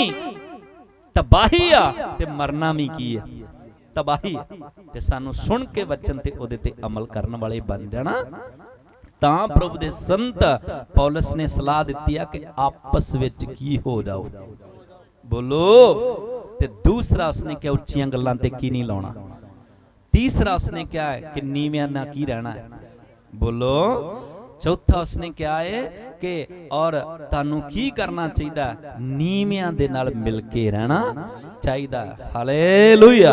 Speaker 1: तबाही आ ते मरना भी की है, तबाही। ते सानू सुन के वचन ते ओदे ते अमल करन वाले बन जाना। तां प्रभु दे संत पौलुस ने सलाह दित्ती है कि आपस विच की हो जाओ। बोलो। ते दूसरा उसने क्या, उच्चियां गल्लां ते की नहीं लाउणा। तीसरा उसने क्या है कि नीवियां ना की रहना है। बोलो। चौथा उसने क्या है कि और तानू की करना चाहिए? नीवियां दे नाल मिल के रहना चाहिए। हालेलुया।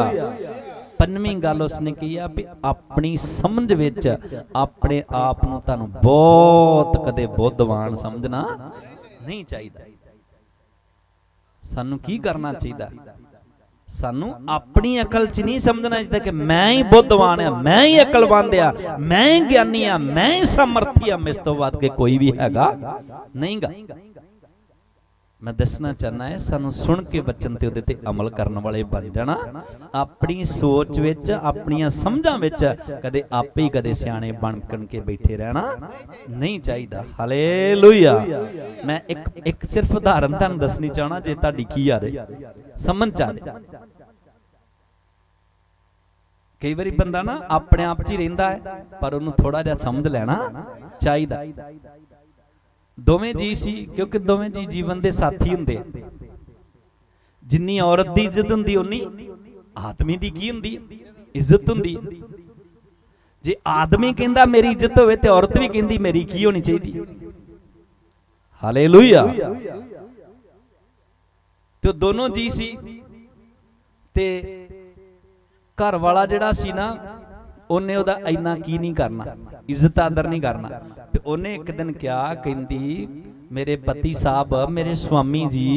Speaker 1: पंजवीं गल उसने की है भी अपनी समझ विच अपने आप नू तानू बहुत कदे बुद्धवान समझना नहीं चाहिए। सानू की करना चाहिए? सानू अपनी अकल च नहीं समझना चाहिए कि मैं ही बुद्धवान है, मैं ही अकलवंद आ, मैं ही ज्ञानी आ, मैं ही समर्थी आ, मेरे तो बाद के कोई भी हैगा नहीं गा। मैं दसना चाहना है सानू सुन के वचन ते उहदे ते अमल करने वाले बन जाना। अपनी सोच विच अपनियां समझां विच कदे आपे ही कदे सियाणे बन के बैठे रहना नहीं चाहिए। हालेलुया। मैं एक सिर्फ उदाहरण तुहानू दसनी चाहना, जे तुहाडी की आ रही समझ आ रही। कई बारी बंदा ना अपने आप च ही रहिंदा है, पर उन्होंने थोड़ा जिहा समझ लेना चाहिए। दोवें जी सी, क्योंकि दोवें जी जीवन दे साथी हुंदे। जिन्नी औरत दी इज्जत हुंदी उन्नी आदमी दी की हुंदी? इज्जत हुंदी। जे आदमी कहंदा मेरी इज्जत होवे ते औरत भी कहंदी मेरी की होनी चाहिए। हालेलुया। तो दोनों जी सी ते घर वाला जिहड़ा सी ना, उन्हें उहदा इन्ना की नहीं करना, इज्जत आदर नहीं करना। ते उन्हें एक दिन क्या कहंदी, मेरे पति साहब, मेरे स्वामी जी,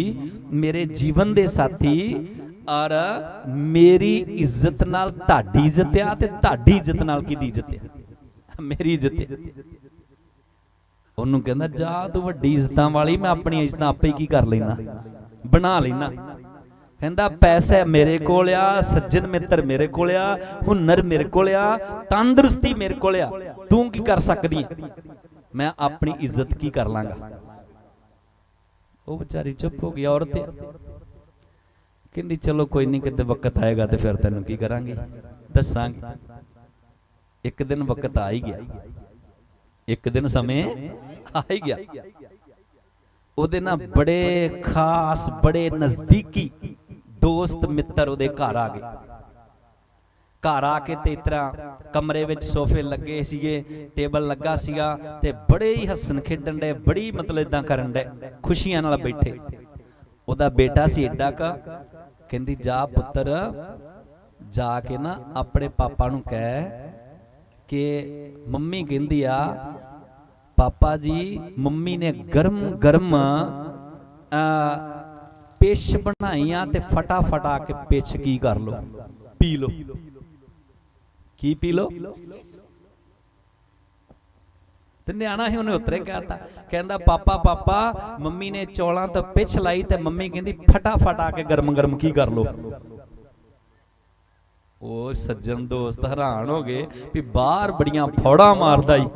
Speaker 1: मेरे जीवन दे साथी, और मेरी इज्जत नाल ताड़ी इज्जत आ ते ताड़ी इज्जत नाल की दी इज्जत आ? मेरी इज्जत है। उन्होंने कहंदा जा तू वड्डी इज्जतां वाली, मैं अपनी इज्जतां आपे ही की कर लेना, बना लेना। कहंदा पैसा मेरे कोल आ, सज्जन मित्र मेरे कोल आ, हुनर मेरे कोल आ, तंदुरुस्ती मेरे कोल आ, तू की कर सकदी? मैं अपनी इज्जत की कर लांगा। वो बेचारी चुप हो गई। औरत कहंदी चलो कोई नहीं, किते वक्त आएगा तो फिर तैनूं की करांगी, दसांगी। एक दिन वक्त आ ही गया, एक दिन समय आ ही गया। ਉਹਦੇ ਨਾਲ बड़े खास बड़े नजदीकी दोस्त मित्र ਉਹਦੇ घर आ गए। घर आके ते इस तरह कमरे विच सोफे लगे सीगे, टेबल लगा सीगा ते बड़े ही हसन खेडन डे, बड़ी मतलब इदां करन डे, खुशियां नाल बैठे। ਉਹਦਾ बेटा सी एडा का, कहंदी जा पुत्र जाके ना अपने पापा नूं कह कि मम्मी कहंदी आ, पापा जी मम्मी ने गरम गरम पेश बनाइया ते फटाफट आके पेश की कर लो, पी लो। की पी लो? ਤੇ ਨਿਆਣਾ ਸੀ, ਉਹਨੇ ਉਤਰੇ ਕਹਿਤਾ, ਕਹਿੰਦਾ ਪਾਪਾ ਪਾਪਾ ਮੰਮੀ ਨੇ ਚੌਲਾਂ ਤੋਂ ਪਿੱਛ ਲਾਈ ਤੇ ਮੰਮੀ ਕਹਿੰਦੀ ਫਟਾਫਟ ਆ ਕੇ ਗਰਮ ਗਰਮ ਕੀ ਕਰ ਲੋ। ਉਹ ਸੱਜਣ ਦੋਸਤ ਹੈਰਾਨ ਹੋ ਗਏ ਵੀ ਬਾਹਰ ਬੜੀਆਂ ਫੌੜਾਂ ਮਾਰਦਾ ਈ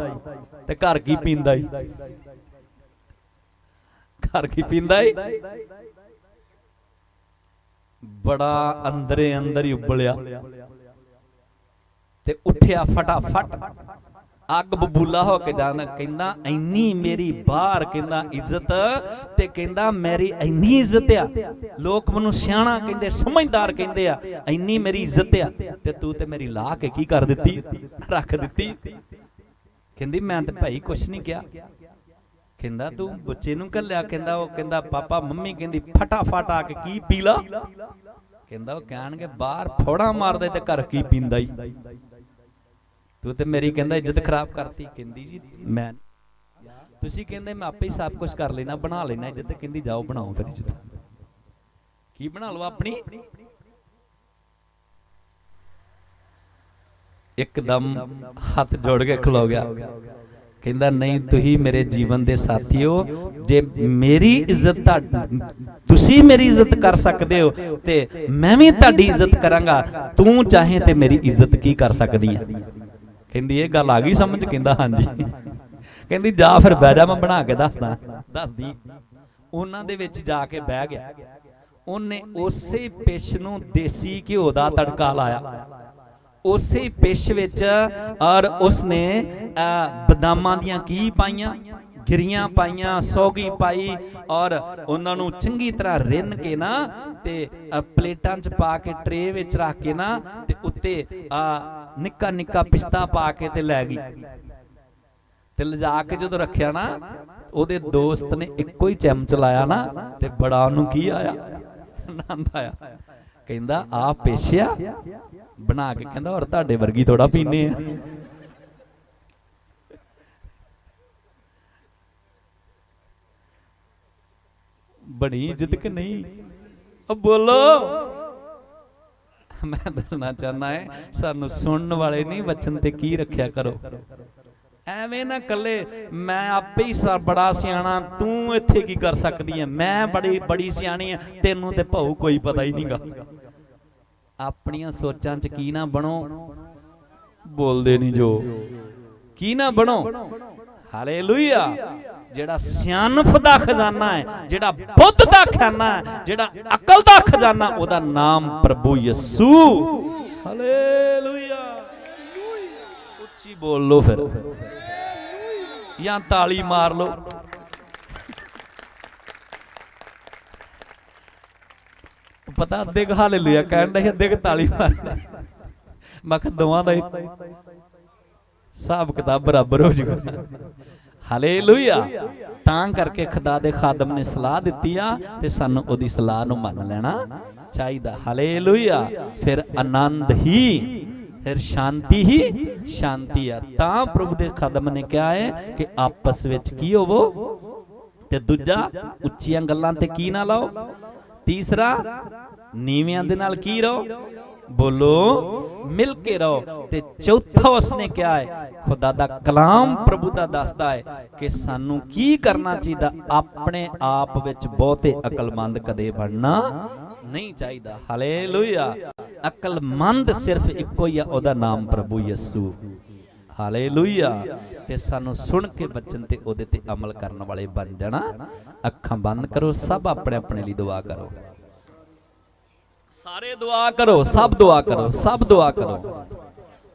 Speaker 1: ਤੇ ਘਰ ਕੀ ਪੀਂਦਾ ਈ, ਘਰ ਕੀ ਪੀਂਦਾ ਈ। ਬੜਾ ਅੰਦਰੇ ਅੰਦਰ ਹੀ ਉਬਲਿਆ ਤੇ ਉੱਠਿਆ ਫਟਾਫਟ, ਅੱਗ ਬਬੂਲਾ ਹੋ ਕੇ ਜਾਂਦਾ, ਕਹਿੰਦਾ ਇੰਨੀ ਮੇਰੀ ਬਾਹਰ ਕਹਿੰਦਾ ਇੱਜ਼ਤ, ਤੇ ਕਹਿੰਦਾ ਮੇਰੀ ਇੰਨੀ ਇੱਜ਼ਤ ਆ, ਲੋਕ ਮੈਨੂੰ ਸਿਆਣਾ ਕਹਿੰਦੇ, ਸਮਝਦਾਰ ਕਹਿੰਦੇ ਆ, ਇੰਨੀ ਮੇਰੀ ਇੱਜ਼ਤ ਆ, ਤੇ ਤੂੰ ਤੇ ਮੇਰੀ ਲਾ ਕੇ ਕੀ ਕਰ ਦਿੱਤੀ, ਰੱਖ ਦਿੱਤੀ। ਕਹਿੰਦੀ ਮੈਂ ਤੇ ਭਾਈ ਕੁਛ ਨਹੀਂ ਕਿਹਾ। ਕਹਿੰਦਾ ਤੂੰ ਬੱਚੇ ਨੂੰ ਘੱਲਿਆ। ਕਹਿੰਦਾ ਉਹ ਕਹਿੰਦਾ ਪਾਪਾ ਮੰਮੀ ਕਹਿੰਦੀ ਫਟਾਫਟ ਆ ਕੇ ਕੀ ਪੀ ਲਾ। ਕਹਿੰਦਾ ਉਹ ਕਹਿਣਗੇ ਬਾਹਰ ਫੋੜਾ ਮਾਰਦਾ ਤੇ ਘਰ ਕੀ ਪੀਂਦਾ ਈ, ਤੂੰ ਤੇ ਮੇਰੀ ਕਹਿੰਦਾ ਇੱਜ਼ਤ ਖਰਾਬ ਕਰਤੀ। ਕਹਿੰਦੀ ਜੀ ਮੈਂ, ਤੁਸੀਂ ਕਹਿੰਦੇ ਮੈਂ ਆਪੇ ਹੀ ਸਭ ਕੁਝ ਕਰ ਲੈਣਾ, ਬਣਾ ਲੈਣਾ ਇੱਜ਼ਤ। ਕਹਿੰਦੀ ਜਾਓ ਬਣਾਓ ਫਿਰ ਇੱਜ਼ਤ, ਕੀ ਬਣਾ ਲਓ ਆਪਣੀ। ਇੱਕਦਮ ਹੱਥ ਜੋੜ ਕੇ ਖਲੋ ਗਿਆ। ਕਹਿੰਦਾ ਨਹੀਂ ਤੁਸੀਂ ਮੇਰੇ ਜੀਵਨ ਦੇ ਸਾਥੀ ਹੋ, ਜੇ ਮੇਰੀ ਇੱਜ਼ਤ ਤੁਸੀਂ ਮੇਰੀ ਇੱਜ਼ਤ ਕਰ ਸਕਦੇ ਹੋ ਤੇ ਮੈਂ ਵੀ ਤੁਹਾਡੀ ਇੱਜ਼ਤ ਕਰਾਂਗਾ, ਤੂੰ ਚਾਹੇ ਤੇ ਮੇਰੀ ਇੱਜ਼ਤ ਕੀ ਕਰ ਸਕਦੀ ਹੈ। ਕਹਿੰਦੀ ਇਹ ਗੱਲ ਆ ਗਈ ਸਮਝ। ਕਹਿੰਦਾ ਹਾਂਜੀ। ਕਹਿੰਦੀ ਜਾ ਫਿਰ ਬਹਿ ਜਾ, ਮੈਂ ਬਣਾ ਕੇ ਦੱਸਦੀ। ਉਹਨਾਂ ਦੇ ਵਿੱਚ ਜਾ ਕੇ ਬਹਿ ਗਿਆ। ਉਹਨੇ ਉਸੇ ਪਿੱਛ ਨੂੰ ਦੇਸੀ ਘਿਓ ਦਾ ਤੜਕਾ ਲਾਇਆ, ਉਸੇ ਪਿੱਛ ਵਿੱਚ, ਔਰ ਉਸਨੇ ਬਦਾਮਾਂ ਦੀਆਂ ਕੀ ਪਾਈਆਂ, ਗਿਰੀਆਂ ਪਾਈਆਂ, ਸੌਗੀ ਪਾਈ, ਔਰ ਉਹਨਾਂ ਨੂੰ ਚੰਗੀ ਤਰ੍ਹਾਂ ਰਿੰਨ ਕੇ ਨਾ ਤੇ ਪਲੇਟਾਂ 'ਚ ਪਾ ਕੇ ਟਰੇ ਵਿੱਚ ਰੱਖ ਕੇ ਨਾ ਤੇ ਉੱਤੇ ਨਿੱਕਾ ਨਿੱਕਾ ਪਿਸਤਾ ਪਾ ਕੇ ਤੇ ਲੈ ਗਈ। ਤੇ ਲਿਜਾ ਕੇ ਜਦੋਂ ਰੱਖਿਆ ਨਾ, ਉਹਦੇ ਦੋਸਤ ਨੇ ਇੱਕੋ ਹੀ ਚਮਚ ਲਾਇਆ ਨਾ ਤੇ ਬੜਾ ਉਹਨੂੰ ਕੀ ਆਇਆ, ਆਨੰਦ ਆਇਆ। ਕਹਿੰਦਾ ਆ ਪੇਸ਼ਿਆ ਬਣਾ ਕੇ, ਕਹਿੰਦਾ ਔਰ ਤੁਹਾਡੇ ਵਰਗੀ ਥੋੜਾ ਪੀਨੇ ਆ। ਬੜੀ ਇੱਜ਼ਤ ਕਿ ਨਹੀਂ, ਬੋਲੋ। ਮੈਂ ਦੱਸਣਾ ਚਾਹਨਾ ਹੈ ਸਾਨੂੰ ਸੁਣਨ ਵਾਲੇ ਨਹੀਂ, ਵਚਨ ਤੇ ਕੀ ਰੱਖਿਆ ਕਰੋ। ਐਵੇਂ ਨਾ ਕੱਲੇ ਮੈਂ ਆਪੇ ਹੀ ਬੜਾ ਸਿਆਣਾ, ਤੂੰ ਇੱਥੇ ਕੀ ਕਰ ਸਕਦੀ ਹੈ, ਮੈਂ ਬੜੀ ਸਿਆਣੀ ਆ, ਤੈਨੂੰ ਤੇ ਭਾਊ ਕੋਈ ਪਤਾ ਹੀ ਨਹੀਂਗਾ। ਆਪਣੀਆਂ ਸੋਚਾਂ 'ਚ ਕੀ ਨਾ ਬਣੋ, ਬੋਲਦੇ ਨਹੀਂ ਜੋ, ਕੀ ਨਾ ਬਣੋ। ਹਾਲੇਲੂਇਆ। ਜਿਹੜਾ ਸਿਆਣਪ ਦਾ ਖਜ਼ਾਨਾ ਹੈ, ਜਿਹੜਾ ਬੁੱਧ ਦਾ ਖਾਨਾ ਹੈ, ਜਿਹੜਾ ਅਕਲ ਦਾ ਖਜ਼ਾਨਾ, ਉਹਦਾ ਨਾਮ ਪ੍ਰਭੂ ਯਿਸੂ। ਹਾਲੇਲੂਇਆ। ਉੱਚੀ ਬੋਲ ਲੋ ਫਿਰ, ਜਾਂ ਤਾਲੀ ਮਾਰ ਲੋ। ਪਤਾ ਅੱਧੇ ਕੁ ਹਾਲੇਲੂਇਆ ਕਹਿਣ ਦਾ, ਅੱਧੇ ਕੁ ਤਾਲੀ ਮਾਰ। ਮੈਂ ਕਿਹਾ ਦੋਵਾਂ ਦਾ ਹਿਸਾਬ ਕਿਤਾਬ ਬਰਾਬਰ ਹੋ ਜਾਊਗਾ। ਹਾਲੇਲੂਇਆ। ਤਾਂ ਕਰਕੇ ਖੁਦਾ ਦੇ ਖਾਦਮ ਨੇ ਸਲਾਹ ਦਿੱਤੀ ਆ ਤੇ ਸਾਨੂੰ ਉਹਦੀ ਸਲਾਹ ਨੂੰ ਮੰਨ ਲੈਣਾ ਚਾਹੀਦਾ। ਹਾਲੇਲੂਇਆ। ਫਿਰ ਆਨੰਦ ਹੀ, ਫਿਰ ਸ਼ਾਂਤੀ ਹੀ ਸ਼ਾਂਤੀ ਆ। ਤਾਂ ਪ੍ਰਭੂ ਦੇ ਖਾਦਮ ਨੇ ਕਿਹਾ ਹੈ ਕਿ ਆਪਸ ਵਿੱਚ ਕੀ ਹੋਵੋ, ਤੇ ਦੂਜਾ ਉੱਚੀਆਂ ਗੱਲਾਂ ਤੇ ਕੀ ਨਾ ਲਾਓ, ਤੀਸਰਾ ਨੀਵਿਆਂ ਦੇ ਨਾਲ ਕੀ ਰਹੋ, ਬੋਲੋ ਮਿਲ ਕੇ ਰਹੋ, ਤੇ ਚੌਥਾ ਉਸਨੇ ਕਿਹਾ ਹੈ, ਖੁਦਾ ਦਾ ਕਲਾਮ ਪ੍ਰਭੂ ਦਾ ਦੱਸਦਾ ਹੈ ਕਿ ਸਾਨੂੰ ਕੀ ਕਰਨਾ ਚਾਹੀਦਾ। ਆਪਣੇ ਆਪ ਵਿੱਚ ਬਹੁਤੇ ਅਕਲਮੰਦ ਕਦੇ ਬਣਨਾ ਨਹੀਂ ਚਾਹੀਦਾ। ਹਾਲੇਲੂਇਆ। ਅਕਲਮੰਦ ਸਿਰਫ ਇੱਕੋ ਹੀ ਆ, ਉਹਦਾ ਨਾਮ ਪ੍ਰਭੂ ਯਿਸੂ। ਹਾਲੇਲੂਇਆ। ਤੇ ਸਾਨੂੰ ਸੁਣ ਕੇ ਬਚਨ ਤੇ ਉਹਦੇ ਤੇ ਅਮਲ ਕਰਨ ਵਾਲੇ ਬਣ ਜਾਣਾ। ਅੱਖਾਂ ਬੰਦ ਕਰੋ, ਸਭ ਆਪਣੇ ਆਪਣੇ ਲਈ ਦੁਆ ਕਰੋ। ਸਾਰੇ ਦੁਆ ਕਰੋ, ਸਭ ਦੁਆ ਕਰੋ, ਸਭ ਦੁਆ ਕਰੋ।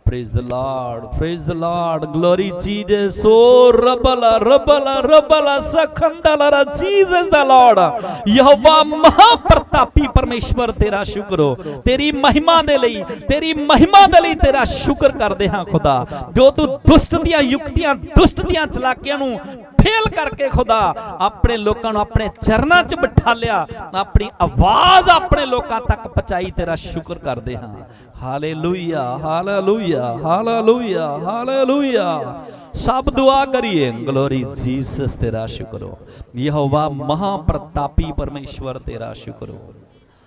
Speaker 1: Praise the Lord, praise the Lord, glory Jesus, oh rabala rabala rabala sakhandala, Jesus the Lord, Jehovah ਮਹਾਪ੍ਰਤਾਪੀ ਪਰਮੇਸ਼ਵਰ ਤੇਰਾ ਸ਼ੁਕਰ ਹੋ, ਤੇਰੀ ਮਹਿਮਾ ਦੇ ਲਈ, ਤੇਰੀ ਮਹਿਮਾ ਦੇ ਲਈ ਤੇਰਾ ਸ਼ੁਕਰ ਕਰਦੇ ਹਾਂ ਖੁਦਾ, ਜੋ ਤੂੰ ਦੁਸ਼ਟ ਦੀਆਂ ਯੁਕਤੀਆਂ, ਦੁਸ਼ਟ ਦੀਆਂ ਚਲਾਕੀਆਂ ਨੂੰ ਫੇਲ ਕਰਕੇ ਖੁਦਾ ਆਪਣੇ ਲੋਕਾਂ ਨੂੰ ਆਪਣੇ ਚਰਨਾਂ 'ਚ ਬਿਠਾ ਲਿਆ, ਆਪਣੀ ਆਵਾਜ਼ ਆਪਣੇ ਲੋਕਾਂ ਤੱਕ ਪਹੁੰਚਾਈ, ਤੇਰਾ ਸ਼ੁਕਰ ਕਰਦੇ ਹਾਂ। Hallelujah, hallelujah, hallelujah, hallelujah. ਸਭ ਦੁਆ ਕਰੀਏ। ਗਲੋਰੀ ਜੀਸਸ, ਤੇਰਾ ਸ਼ੁਕਰ ਹੋ। ਯਹੋਵਾ ਮਹਾਪ੍ਰਤਾਪੀ ਪਰਮੇਸ਼ਵਰ ਤੇਰਾ ਸ਼ੁਕਰ ਹੋ।